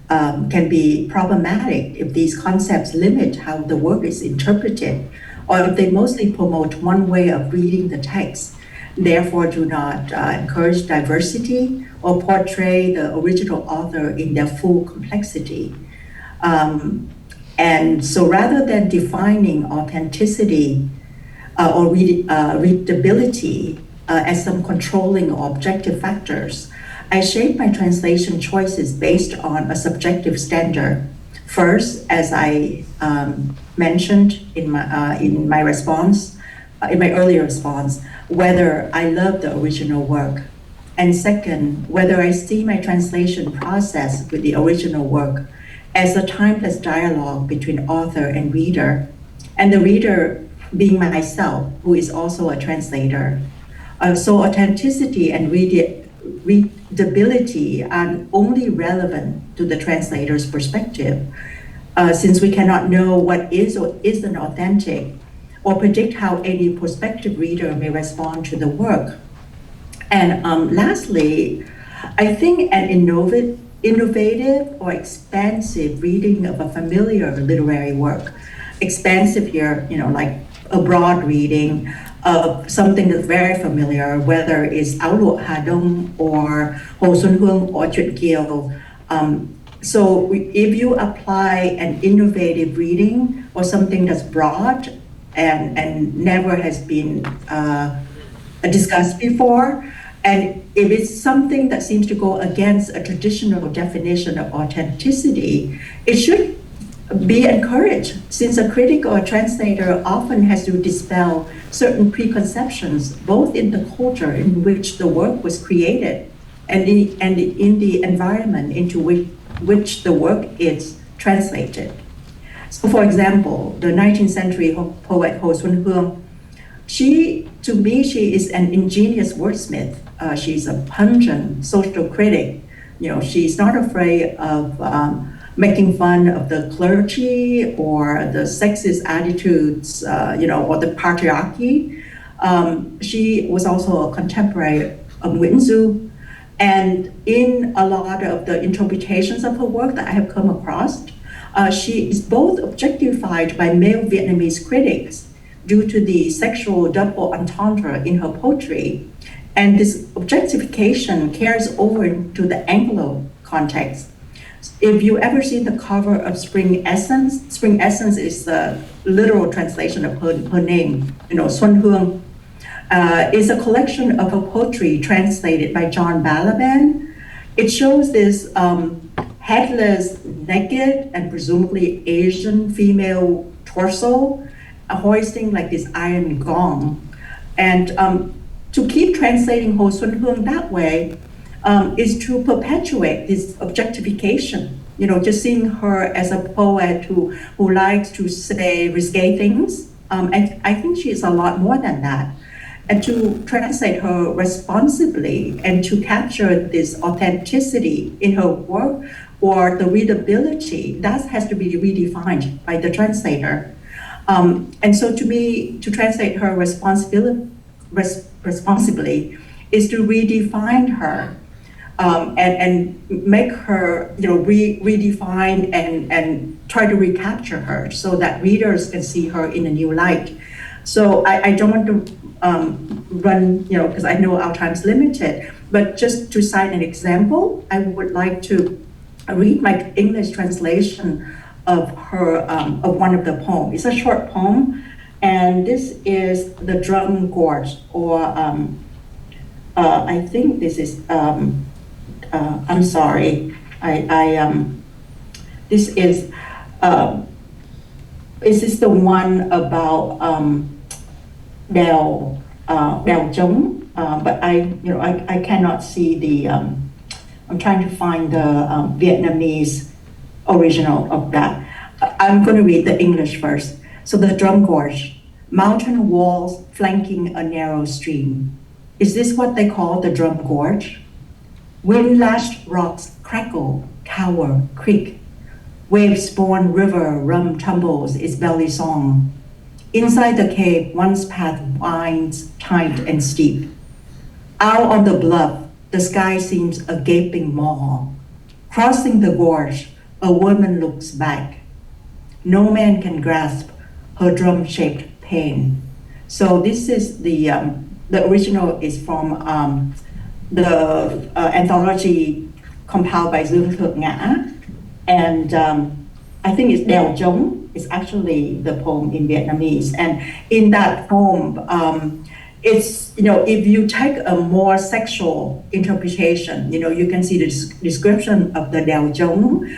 can be problematic if these concepts limit how the work is interpreted, or if they mostly promote one way of reading the text, therefore do not encourage diversity or portray the original author in their full complexity. And so rather than defining authenticity or readability as some controlling or objective factors, I shape my translation choices based on a subjective standard. First, as I mentioned in my response, in my earlier response, whether I love the original work. And second, whether I see my translation process with the original work as a timeless dialogue between author and reader, and the reader being myself, who is also a translator. So authenticity and readability are only relevant to the translator's perspective, since we cannot know what is or isn't authentic, or predict how any prospective reader may respond to the work. And lastly, I think an innovative or expansive reading of a familiar literary work, expansive here, like a broad reading of something that's very familiar, whether it's Áo Lụa Hà Đông or Hồ Xuân Hương or Chuyện Kiều. So if you apply an innovative reading or something that's broad and never has been discussed before, and if it's something that seems to go against a traditional definition of authenticity, it should be encouraged, since a critic or a translator often has to dispel certain preconceptions, both in the culture in which the work was created and in the environment into which the work is translated. So for example, the 19th century poet Hồ Xuân Hương, to me, she is an ingenious wordsmith. She's a pungent social critic. She's not afraid of making fun of the clergy or the sexist attitudes, or the patriarchy. She was also a contemporary of Nguyễn Du. And in a lot of the interpretations of her work that I have come across, she is both objectified by male Vietnamese critics due to the sexual double entendre in her poetry. And this objectification carries over into the Anglo context. If you ever see the cover of Spring Essence is the literal translation of her name, Xuân Hương, is a collection of her poetry translated by John Balaban. It shows this headless, naked, and presumably Asian female torso hoisting like this iron gong. And to keep translating Hồ Xuân Hương that way is to perpetuate this objectification, just seeing her as a poet who likes to say risque things. I think she is a lot more than that. and to translate her responsibly and to capture this authenticity in her work or the readability, that has to be redefined by the translator. And so to translate her responsibly is to redefine her and make her, redefine and try to recapture her so that readers can see her in a new light. So I don't want to run, because I know our time's limited, but just to cite an example, I would like to read my English translation of her, of one of the poems. It's a short poem, and this is The Drum Gorge, or I think this is, I'm sorry, this is the one about Đèo Trống, but I cannot see the, I'm trying to find the Vietnamese original of that. I'm going to read the English first. So The Drum Gorge, mountain walls flanking a narrow stream. Is this what they call the Drum Gorge? Wind-lashed rocks crackle, cower, creak. Wave-born river rum tumbles its belly song. Inside the cave, one's path winds tight and steep. Out on the bluff, the sky seems a gaping maw. Crossing the gorge, a woman looks back. No man can grasp her drum-shaped pain. So this is the original is from the anthology compiled by Dương Thượng Ngã, and I think it's Đèo Trống. It's actually the poem in Vietnamese, and in that poem, it's, if you take a more sexual interpretation, you can see the description of the Đèo Trống,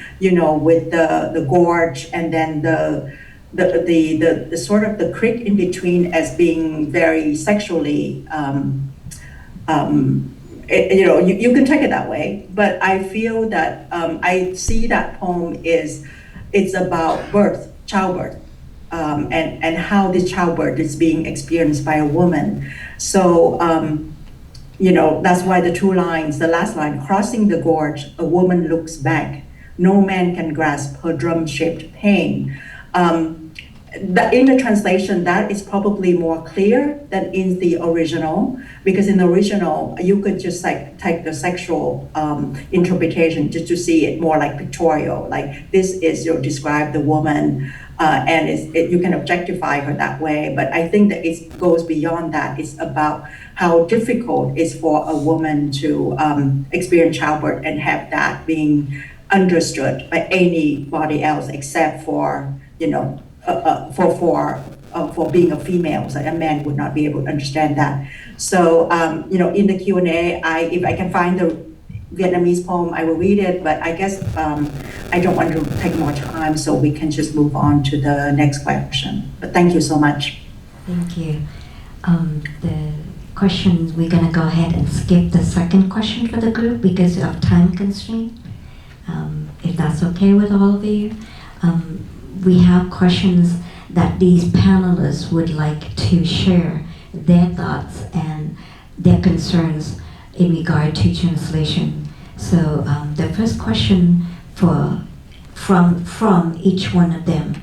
with the gorge, and then the sort of the creek in between as being very sexually, you can take it that way, but I feel that I see that poem it's about birth, childbirth, and how this childbirth is being experienced by a woman. So, that's why the two lines, the last line, crossing the gorge, a woman looks back. No man can grasp her drum-shaped pain. In the translation, that is probably more clear than in the original, because in the original, you could just take the sexual interpretation just to see it more like pictorial, like this is describe the woman, and you can objectify her that way. But I think that it goes beyond that. It's about how difficult it is for a woman to experience childbirth and have that being understood by anybody else except for, for being a female, so a man would not be able to understand that. So, in the Q&A, if I can find the Vietnamese poem, I will read it, but I guess I don't want to take more time, so we can just move on to the next question. But thank you so much. Thank you. The questions, we're going to go ahead and skip the second question for the group because of time constraint, if that's okay with all of you. We have questions that these panelists would like to share their thoughts and their concerns in regard to translation. So the first question from each one of them,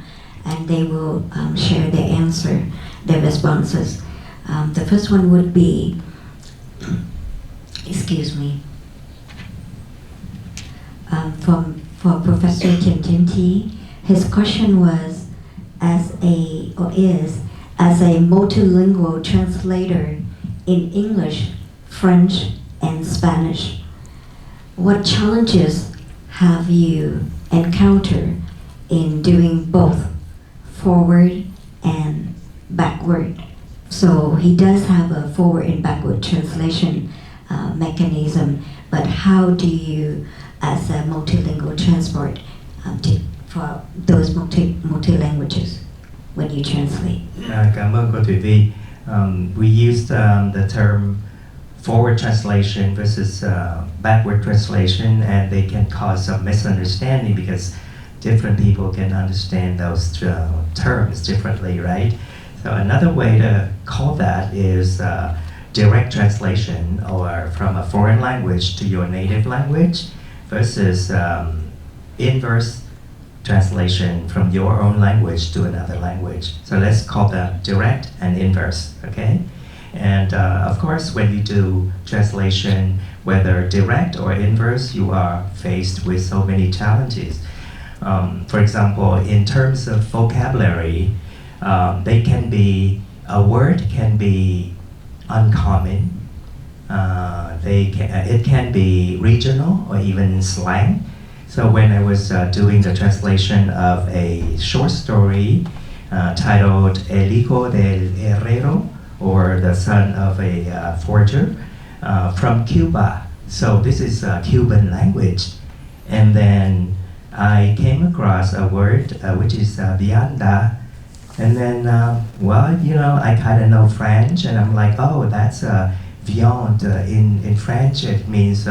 and they will share their answer, their responses. The first one would be, for Professor Kim Tim T. His question was, as a multilingual translator in English, French, and Spanish, what challenges have you encountered in doing both forward and backward? So he does have a forward and backward translation mechanism, but how do you, as a multilingual transport, for those multi-languages when you translate? Cảm ơn cô ThuyVy. We used the term forward translation versus backward translation, and they can cause some misunderstanding because different people can understand those terms differently, right? So another way to call that is direct translation, or from a foreign language to your native language, versus inverse translation from your own language to another language. So let's call them direct and inverse, okay? And of course, when you do translation, whether direct or inverse, you are faced with so many challenges. For example, in terms of vocabulary, a word can be uncommon. It can be regional or even slang. So when I was doing the translation of a short story titled El Hijo del Herrero, or the son of a forger, from Cuba. So this is Cuban language. And then I came across a word which is vianda. And then, well, you know, I kind of know French, and I'm like, oh, that's viande. In French, it means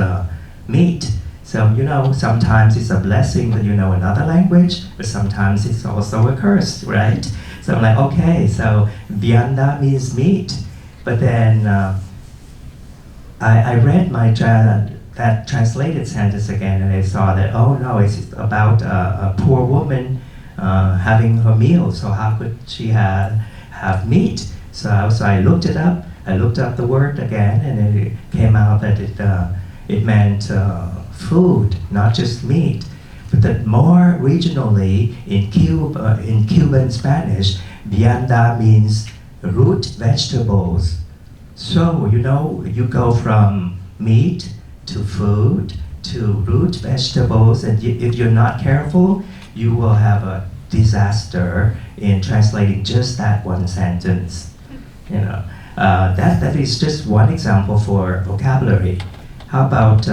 meat. So, you know, sometimes it's a blessing that you know another language, but sometimes it's also a curse, right? So I'm like, okay, so vianda means meat. But then I read that translated sentence again, and I saw that, oh no, it's about a poor woman having her meal, so how could she have meat? So I looked it up. I looked up the word again, and it came out that it meant food, not just meat. But that more regionally, in Cuban Spanish, vianda means root vegetables. So, you know, you go from meat to food to root vegetables, and if you're not careful, you will have a disaster in translating just that one sentence. You know, that is just one example for vocabulary. How about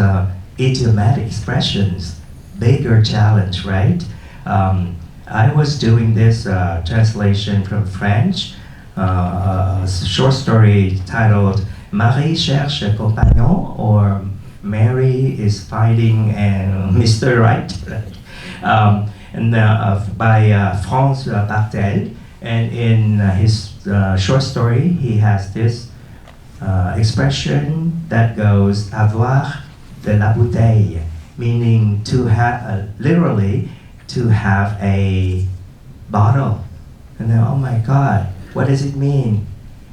idiomatic expressions? Bigger challenge, right? I was doing this translation from French, a short story titled Marie cherche un compagnon, or Mary is finding Mr. Right, and by France Bartel. And in his short story, he has this expression that goes avoir de la bouteille, meaning to have, literally, to have a bottle. And then, oh my God, what does it mean?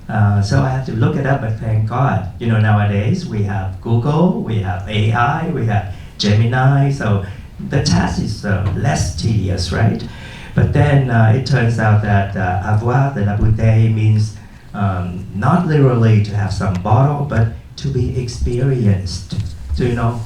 So I had to look it up, but thank God. You know, nowadays we have Google, we have AI, we have Gemini, so the task is less tedious, right? But then it turns out that avoir de la bouteille means not literally to have some bottle, but to be experienced. So, you know,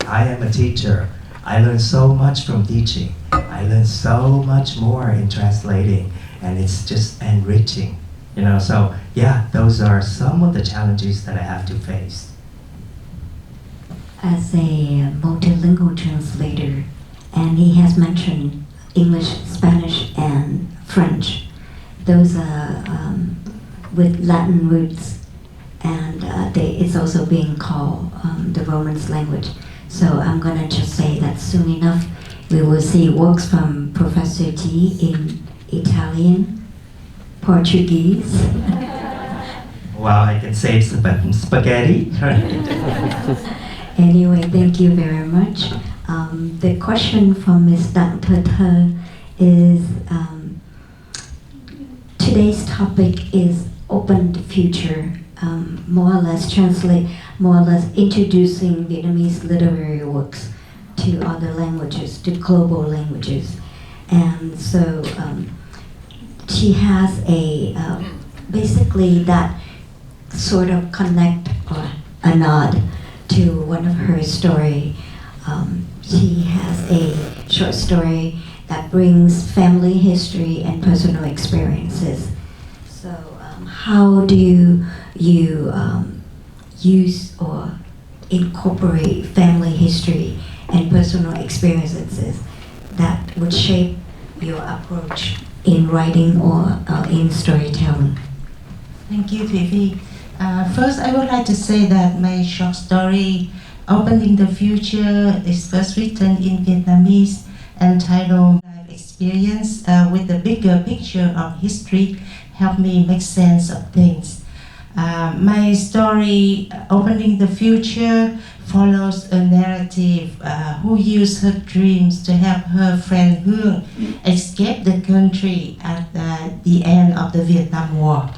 I am a teacher, I learn so much from teaching. I learn so much more in translating, and it's just enriching. You know, so yeah, those are some of the challenges that I have to face. As a multilingual translator, and he has mentioned English, Spanish, and French. Those are with Latin roots, and it's also being called the Romance language. So I'm gonna just say that soon enough we will see works from Professor T in Italian, Portuguese. Wow, I can say spaghetti. Anyway, thank you very much. The question from Ms. Đặng Thơ Thơ is, today's topic is open future, more or less introducing Vietnamese literary works to other languages, to global languages. And so she has basically that sort of connect or a nod to one of her story. She has a short story that brings family history and personal experiences. So how do you use or incorporate family history and personal experiences that would shape your approach in writing or in storytelling? Thank you, ThuyVy. First, I would like to say that my short story, Opening the Future, is first written in Vietnamese, entitled Life Experience, with the bigger picture of history help me make sense of things. My story, Opening the Future, follows a narrative who used her dreams to help her friend Hương escape the country at the end of the Vietnam War.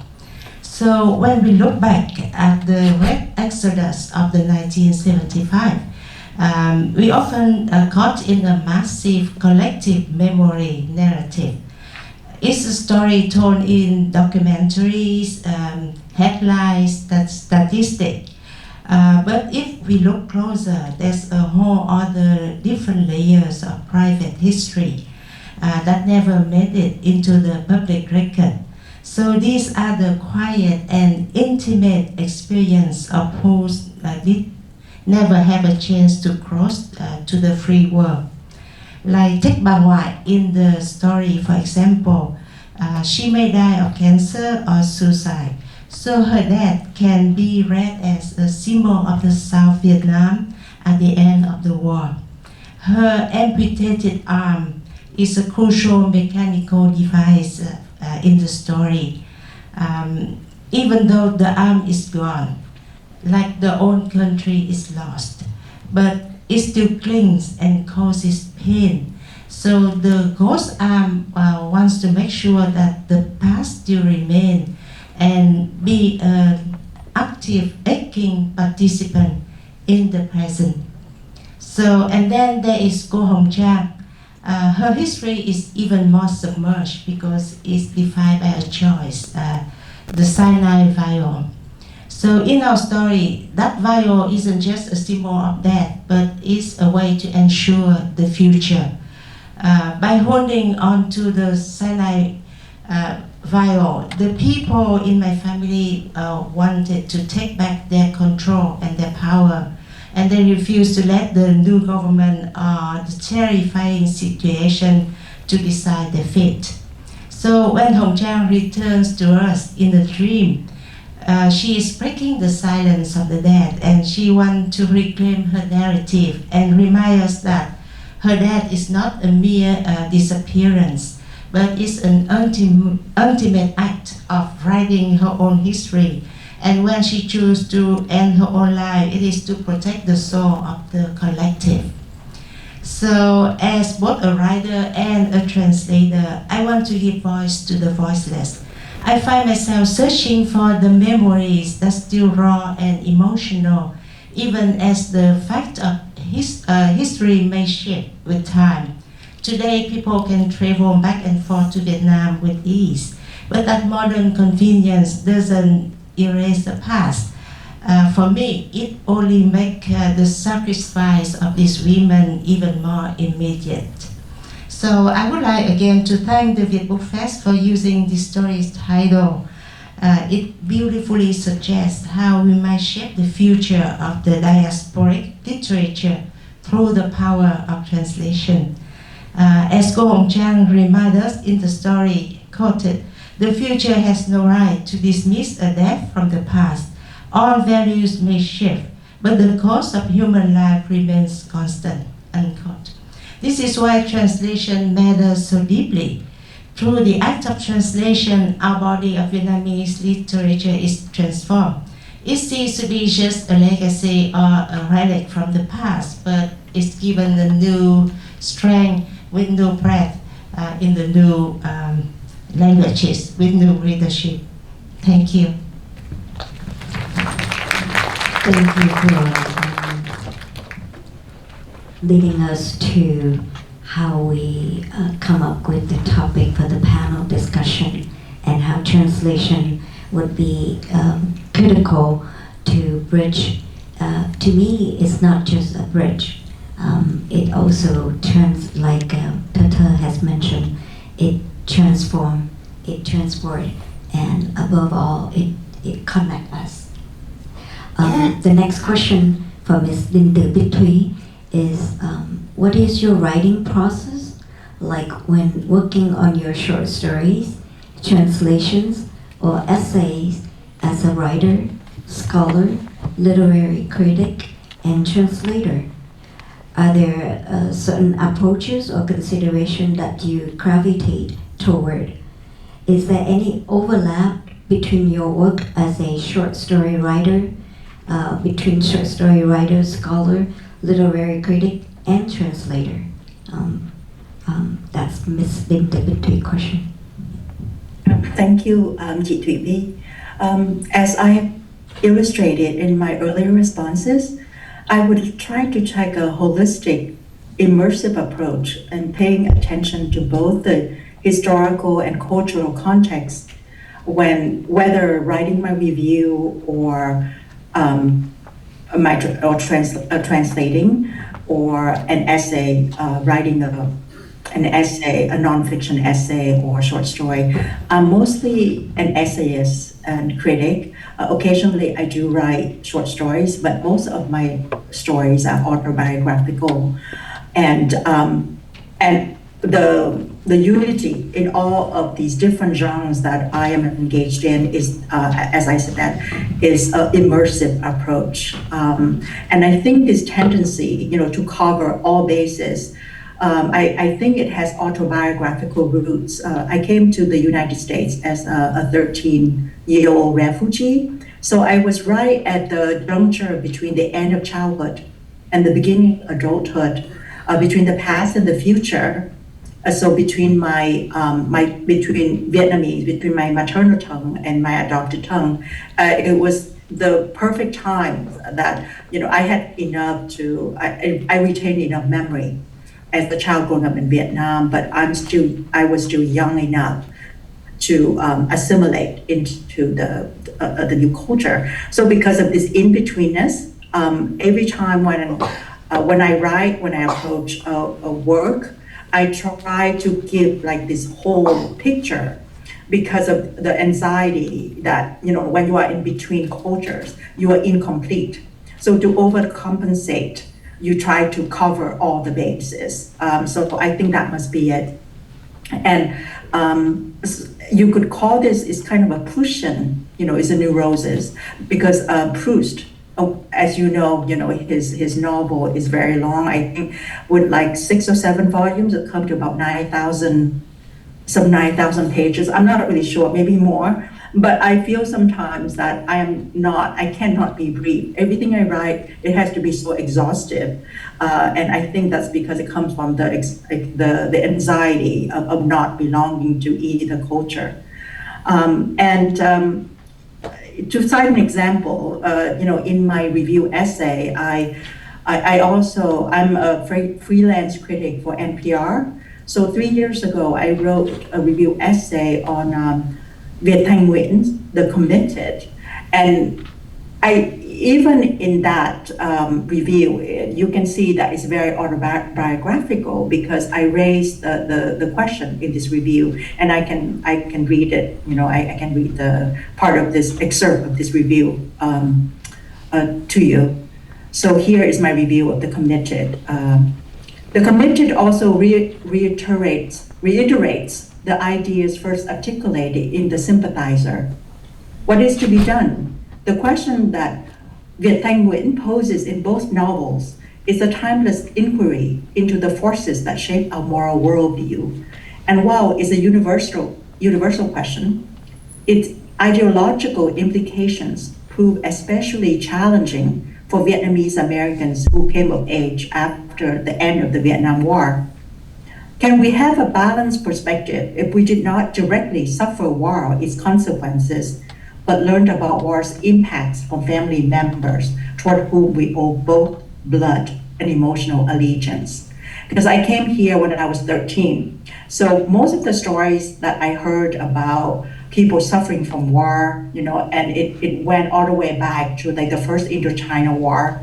So when we look back at the Red Exodus of the 1975, we often caught in a massive collective memory narrative. It's a story told in documentaries, headlines, statistics. But if we look closer, there's a whole other different layers of private history that never made it into the public record. So these are the quiet and intimate experience of who did never have a chance to cross to the free world. Like take bà ngoại in the story, for example, she may die of cancer or suicide. So her death can be read as a symbol of the South Vietnam at the end of the war. Her amputated arm is a crucial mechanical device in the story. Even though the arm is gone, like the old country is lost, but it still clings and causes pain. So the ghost arm wants to make sure that the past still remains and be an active, aching participant in the present. So, and then there is Cô Hồng Trang. Her history is even more submerged because it's defined by a choice, the cyanide vial. So in our story, that vial isn't just a symbol of death, but is a way to ensure the future. By holding on to the cyanide vial, the people in my family wanted to take back their control and their power, and they refused to let the new government or the terrifying situation to decide their fate. So when Hồng Trang returns to us in a dream, she is breaking the silence of the dead, and she wants to reclaim her narrative and remind us that her death is not a mere disappearance, but is an ultimate act of writing her own history. And when she chooses to end her own life, it is to protect the soul of the collective. So as both a writer and a translator, I want to give voice to the voiceless. I find myself searching for the memories that's still raw and emotional, even as the fact of history may shift with time. Today, people can travel back and forth to Vietnam with ease, but that modern convenience doesn't erase the past. For me, it only makes the sacrifice of these women even more immediate. So I would like again to thank the Viet Book Fest for using this story's title. It beautifully suggests how we might shape the future of the diasporic literature through the power of translation. As Cô Hồng Trang reminds us in the story, quoted, "The future has no right to dismiss a death from the past. All values may shift, but the cost of human life remains constant," unquote. This is why translation matters so deeply. Through the act of translation, our body of Vietnamese literature is transformed. It ceases to be just a legacy or a relic from the past, but it's given a new strength with new breath in the new languages, with new readership. Thank you. Thank you for leading us to how we come up with the topic for the panel discussion and how translation would be critical to bridge. To me, it's not just a bridge. It also turns, like Thơ Thơ has mentioned, it transforms, it transports, and above all, it connects us. The next question for Ms. Đinh Từ Bích Thuý is, what is your writing process like when working on your short stories, translations, or essays as a writer, scholar, literary critic, and translator? Are there certain approaches or consideration that you gravitate toward? is there any overlap between your work as a short story writer, between short story writer, scholar, literary critic, and translator? That's Miss Đinh Từ Bích Thuý question. Thank you, chị ThuyVy. As I have illustrated in my earlier responses, I would try to take a holistic, immersive approach and paying attention to both the historical and cultural context whether writing my review or translating or an essay, writing an essay, a nonfiction essay or short story. I'm mostly an essayist and critic. Occasionally I do write short stories, but most of my stories are autobiographical. And the unity in all of these different genres that I am engaged in is, as I said, that is an immersive approach. And I think this tendency, to cover all bases, I think it has autobiographical roots. I came to the United States as a 13-year-old refugee. So I was right at the juncture between the end of childhood and the beginning of adulthood, between the past and the future. So between between Vietnamese, between my maternal tongue and my adopted tongue, it was the perfect time that, I had enough I retained enough memory as a child growing up in Vietnam, but I was still young enough to assimilate into the new culture. So because of this in-betweenness, every time when I write, when I approach a work, I try to give like this whole picture because of the anxiety that, when you are in between cultures, you are incomplete. So to overcompensate, you try to cover all the bases. So I think that must be it. And you could call this is kind of a Proustian, it's a new roses, because Proust, as you know, his novel is very long. I think with like 6 or 7 volumes, it come to about 9,000 pages. I'm not really sure, maybe more. But I feel sometimes that I cannot be brief. Everything I write, it has to be so exhaustive. And I think that's because it comes from the anxiety of not belonging to either culture. To cite an example, in my review essay, I'm a freelance critic for NPR. So 3 years ago, I wrote a review essay on Viet Thanh The Committed. And even in that review, you can see that it's very autobiographical because I raised the question in this review, and I can read it. I can read the part of this excerpt of this review to you. So here is my review of The Committed. The Committed also reiterates the ideas first articulated in The Sympathizer. What is to be done? The question that Viet Thanh Nguyen poses in both novels is a timeless inquiry into the forces that shape our moral worldview. And while it's a universal question, its ideological implications prove especially challenging for Vietnamese Americans who came of age after the end of the Vietnam War. Can we have a balanced perspective if we did not directly suffer war or its consequences, but learned about war's impacts from family members toward whom we owe both blood and emotional allegiance? Because I came here when I was 13. So most of the stories that I heard about people suffering from war, and it went all the way back to like the first Indochina War,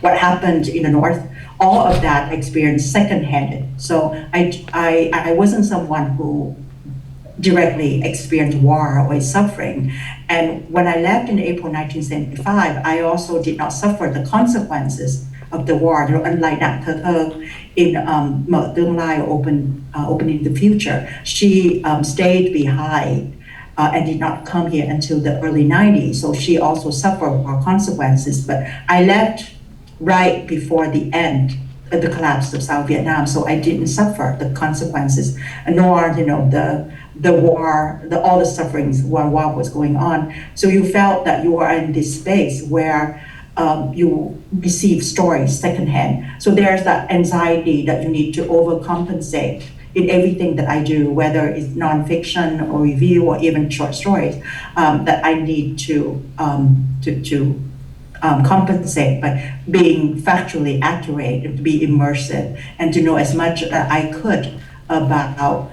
what happened in the North, all of that I experienced secondhand. So I wasn't someone who directly experienced war or suffering. And when I left in April 1975, I also did not suffer the consequences of the war. Unlike Đặng Thơ Thơ in Tương Lai, Opening the Future, she stayed behind and did not come here until the early 90s. So she also suffered war consequences, but I left right before the end of the collapse of South Vietnam, so I didn't suffer the consequences, nor the the war, all the sufferings when war was going on. So you felt that you were in this space where you receive stories secondhand. So there's that anxiety that you need to overcompensate in everything that I do, whether it's nonfiction or review or even short stories, that I need to compensate by being factually accurate, to be immersive, and to know as much as I could about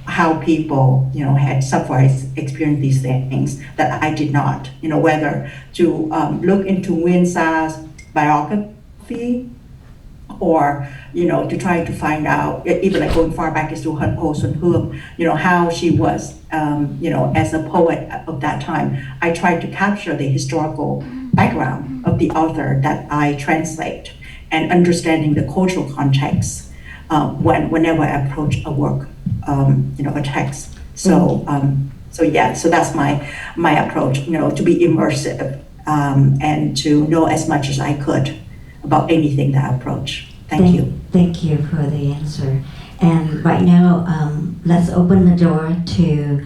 how people, had suffered, experienced these things that I did not. Whether to look into Nguyen Sa's biography, or to try to find out, even like going far back as to Ho Xuân Hương, how she was, as a poet of that time. I tried to capture the historical background of the author that I translate, and understanding the cultural context whenever I approach a work, a text. So that's my approach, to be immersive and to know as much as I could about anything that I approach. Thank you. Thank you for the answer. And right now, let's open the door to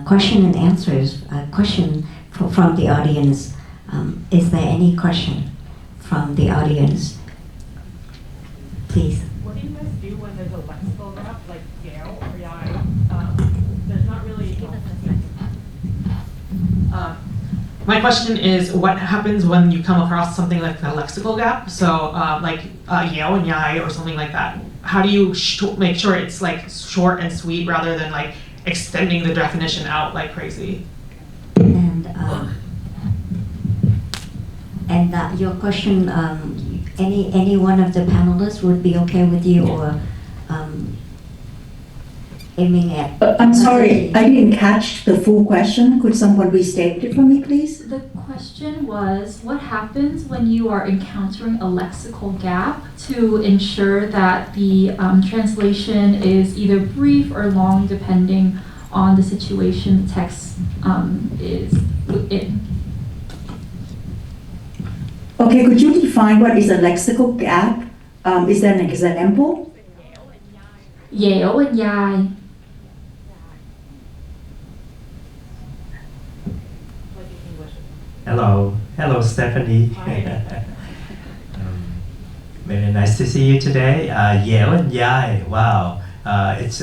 question and answers. Question from the audience. Is there any question from the audience? Please. What do you guys do when there's a lexical gap, like Yale or Yai? There's not really. My question is, what happens when you come across something like a lexical gap? So, like Yale and Yai or something like that. How do you make sure it's like short and sweet rather than like extending the definition out like crazy? And your question, any one of the panelists would be okay with you, or aiming at? I'm sorry, I didn't catch the full question. Could someone restate it for me, please? The question was, what happens when you are encountering a lexical gap to ensure that the translation is either brief or long, depending on the situation the text is in? Okay, could you define what is a lexical gap? Is there an example? Yale and Yai. Hello, Stephanie. Very nice to see you today. Yale and Yai. Wow, it's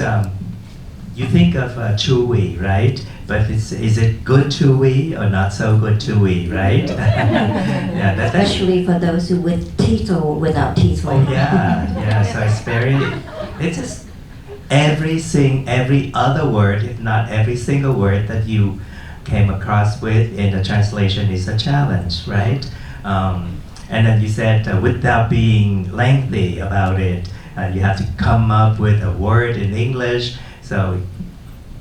you think of ThuyVy, right? But is it good ThuyVy or not so good ThuyVy, right? Yeah, especially for those who with teeth or without teeth. Oh yeah. So it's just every other word, if not every single word that you came across with in the translation is a challenge, right? And then you said without being lengthy about it, you have to come up with a word in English. So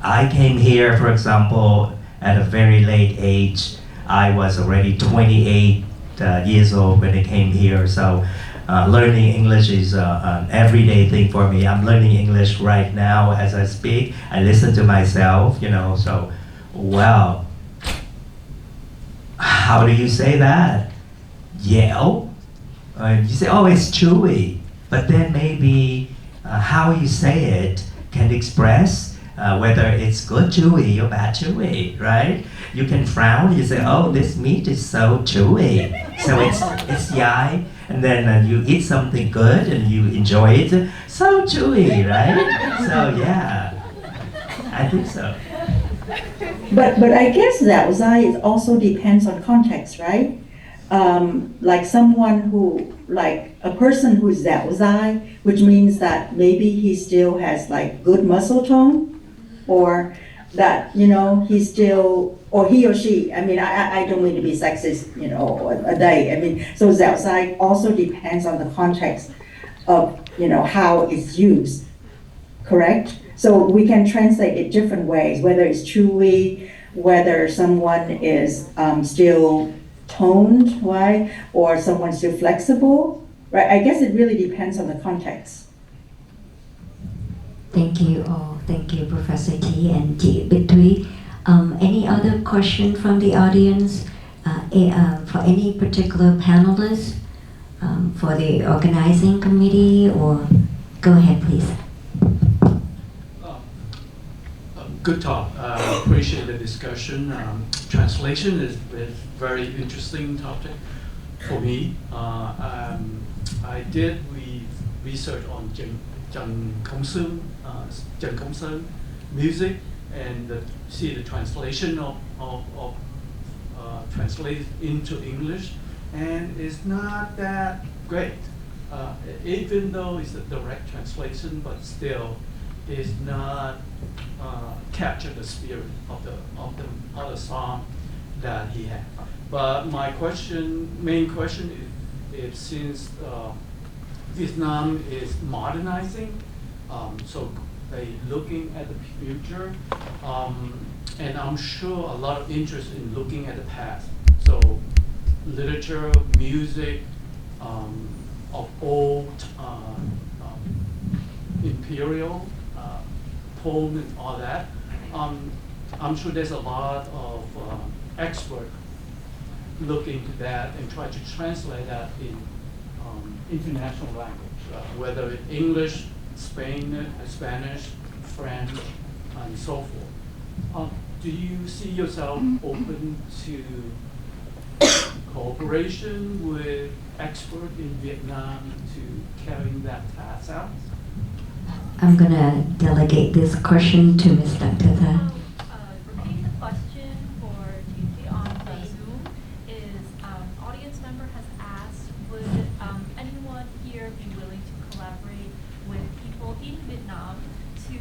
I came here, for example, at a very late age. I was already 28 years old when I came here. So learning English is an everyday thing for me. I'm learning English right now as I speak. I listen to myself, so, well, how do you say that? Yale? You say, oh, it's ThuyVy. But then maybe how you say it can express whether it's good ThuyVy or bad ThuyVy, right? You can frown, you say, oh, this meat is so ThuyVy. So it's Yai, and then you eat something good and you enjoy it, so ThuyVy, right? So yeah, I think so. But I guess that Zai also depends on context, right? Like someone who, like a person who's Zao Zai, which means that maybe he still has like good muscle tone, or that, he still, or he or she, I don't mean to be sexist, a day. So Zao Zai also depends on the context of, how it's used, correct? So we can translate it different ways, whether it's ThuyVy, whether someone is still toned, right? Or someone's still flexible, right? I guess it really depends on the context. Thank you all. Thank you, Professor T and Chị Bích Thuý. Any other question from the audience for any particular panelists, for the organizing committee, or go ahead, please. good talk. Appreciate the discussion. Translation is very interesting topic for me. I did research on Trần Công Sơn music and see the translation of translated into English, and it's not that great. Even though it's a direct translation, but still is not capture the spirit of the other song that he had. But my main question is since Vietnam is modernizing, so they looking at the future, and I'm sure a lot of interest in looking at the past. So literature, music, of old imperial poem and all that. I'm sure there's a lot of experts look into that and try to translate that in international language, whether it's English, Spanish, French, and so forth. Do you see yourself open to cooperation with experts in Vietnam to carrying that task out? I'm gonna delegate this question to Ms. Đặng Thơ Thơ. Repeating the question for ThuyVy on the Zoom is, audience member has asked, would anyone here be willing to collaborate with people in Vietnam to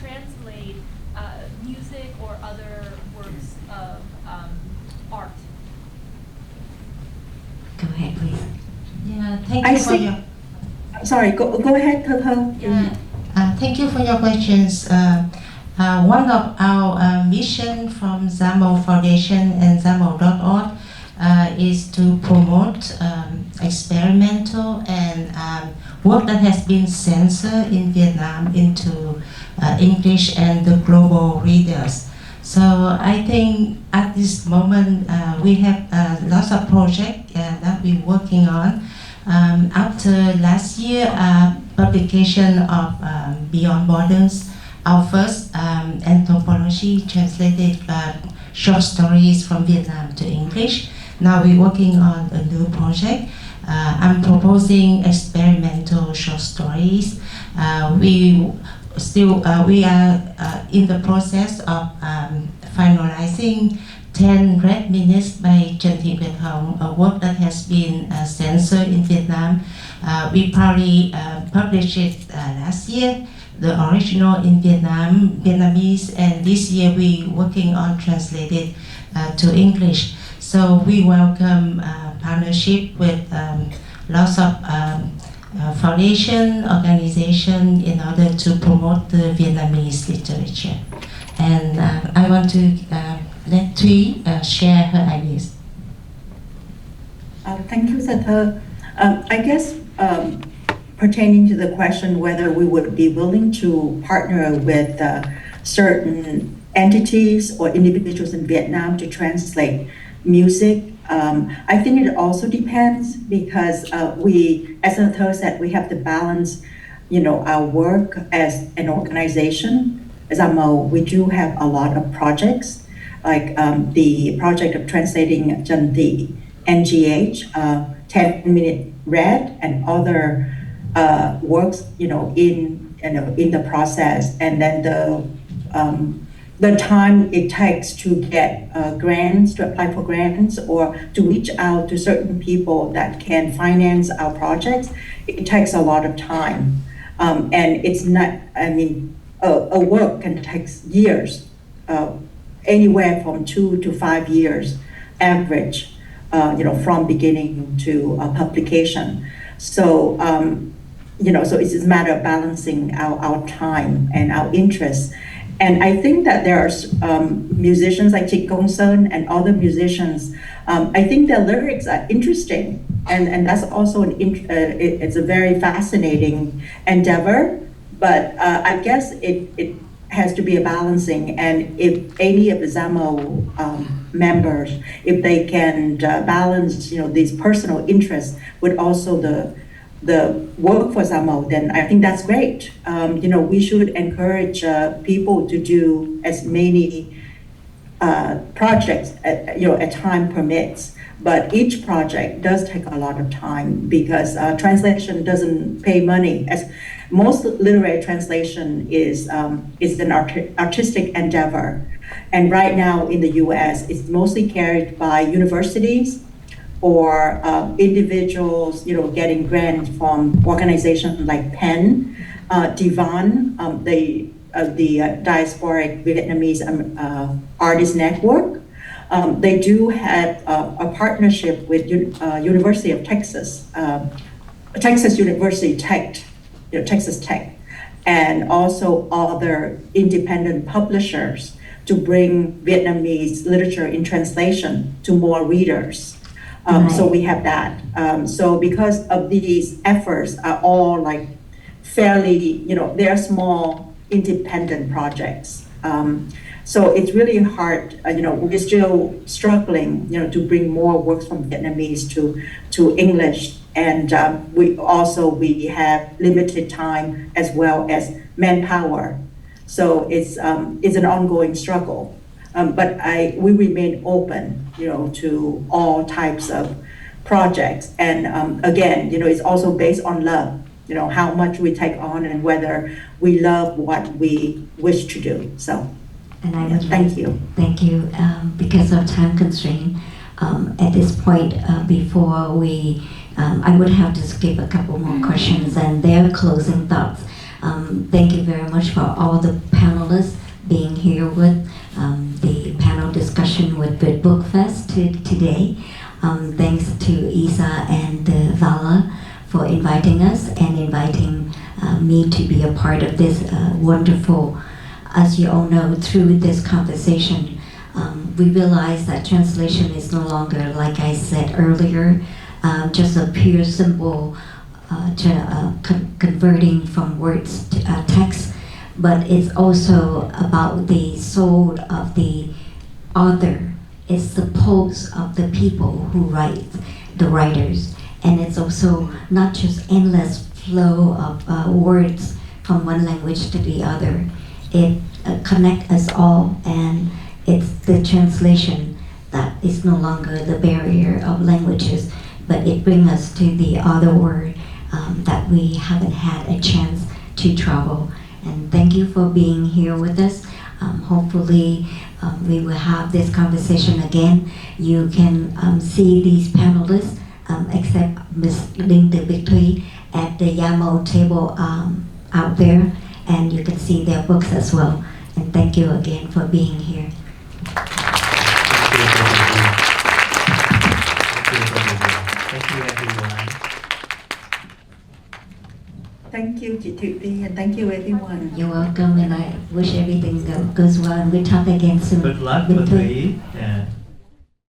translate music or other works of art? Go ahead, please. Yeah, thank you for your... Sorry, go ahead, Thơ Thơ. Yeah. Thank you for your questions. One of our mission from Zamo Foundation and Zamo.org is to promote experimental and work that has been censored in Vietnam into English and the global readers. So I think at this moment we have lots of projects that we're working on. After last year publication of Beyond Borders, our first anthropology translated short stories from Vietnam to English. Now we're working on a new project. I'm proposing experimental short stories. We are in the process of finalizing 10 Red Minutes by Trần Thị Nguyệt Hồng, a work that has been censored in Vietnam. We probably published it last year, the original in Vietnamese, and this year we're working on translated to English. So we welcome partnership with lots of foundation, organization in order to promote the Vietnamese literature. And I want to let Thuy share her ideas. Thank you, Thơ Thơ. I guess pertaining to the question whether we would be willing to partner with certain entities or individuals in Vietnam to translate music, I think it also depends because we, as Thơ Thơ said, we have to balance, our work as an organization. Zamo, we do have a lot of projects, like the project of translating Trần Thị NGH, 10-minute read, and other works, in the process, and then the time it takes to get grants, to apply for grants, or to reach out to certain people that can finance our projects. It takes a lot of time, and it's not. A work can take years, anywhere from 2 to 5 years, average, from beginning to publication. So, so it's a matter of balancing our time and our interests. And I think that there are musicians like Trịnh Công Sơn and other musicians. I think their lyrics are interesting, and that's also it's a very fascinating endeavor. But I guess it has to be a balancing, and if any of the Zamo members, if they can balance, these personal interests with also the the work for Samo, then I think that's great. We should encourage people to do as many projects as time permits. But each project does take a lot of time because translation doesn't pay money. As most literary translation is an artistic endeavor, and right now in the U.S. it's mostly carried by universities or individuals, getting grants from organizations like PEN, Divan, the Diasporic Vietnamese Artist Network. They do have a partnership with University of Texas, Texas University Tech, Texas Tech, and also other independent publishers to bring Vietnamese literature in translation to more readers. So we have that. So because of these efforts are all like fairly, they're small independent projects. So it's really hard, we're still struggling, to bring more works from Vietnamese to English. And we have limited time as well as manpower. So it's an ongoing struggle. But we remain open, to all types of projects. And again, it's also based on love, how much we take on and whether we love what we wish to do. So. And I would thank you. Thank you. Because of time constraint, at this point, before we, I would have to skip a couple more questions and their closing thoughts. Thank you very much for all the panelists being here with the panel discussion with Viet Book Fest today. Thanks to Isa and Vala for inviting us and inviting me to be a part of this wonderful. As you all know, through this conversation, we realize that translation is no longer, like I said earlier, just a pure symbol converting from words to text, but it's also about the soul of the author. It's the pulse of the people who write, the writers, and it's also not just endless flow of words from one language to the other. It connects us all, and it's the translation that is no longer the barrier of languages, but it brings us to the other word that we haven't had a chance to travel. And thank you for being here with us. Hopefully we will have this conversation again. You can see these panelists, except Ms. Đinh Từ Bích Thuý, at the Yamo table out there, and you can see their books as well. And thank you again for being here. Thank you, everyone. Thank you, ThuyVy, and thank you, everyone. You're welcome, and I wish everything goes well, and we'll talk again soon. Good luck, Thuy,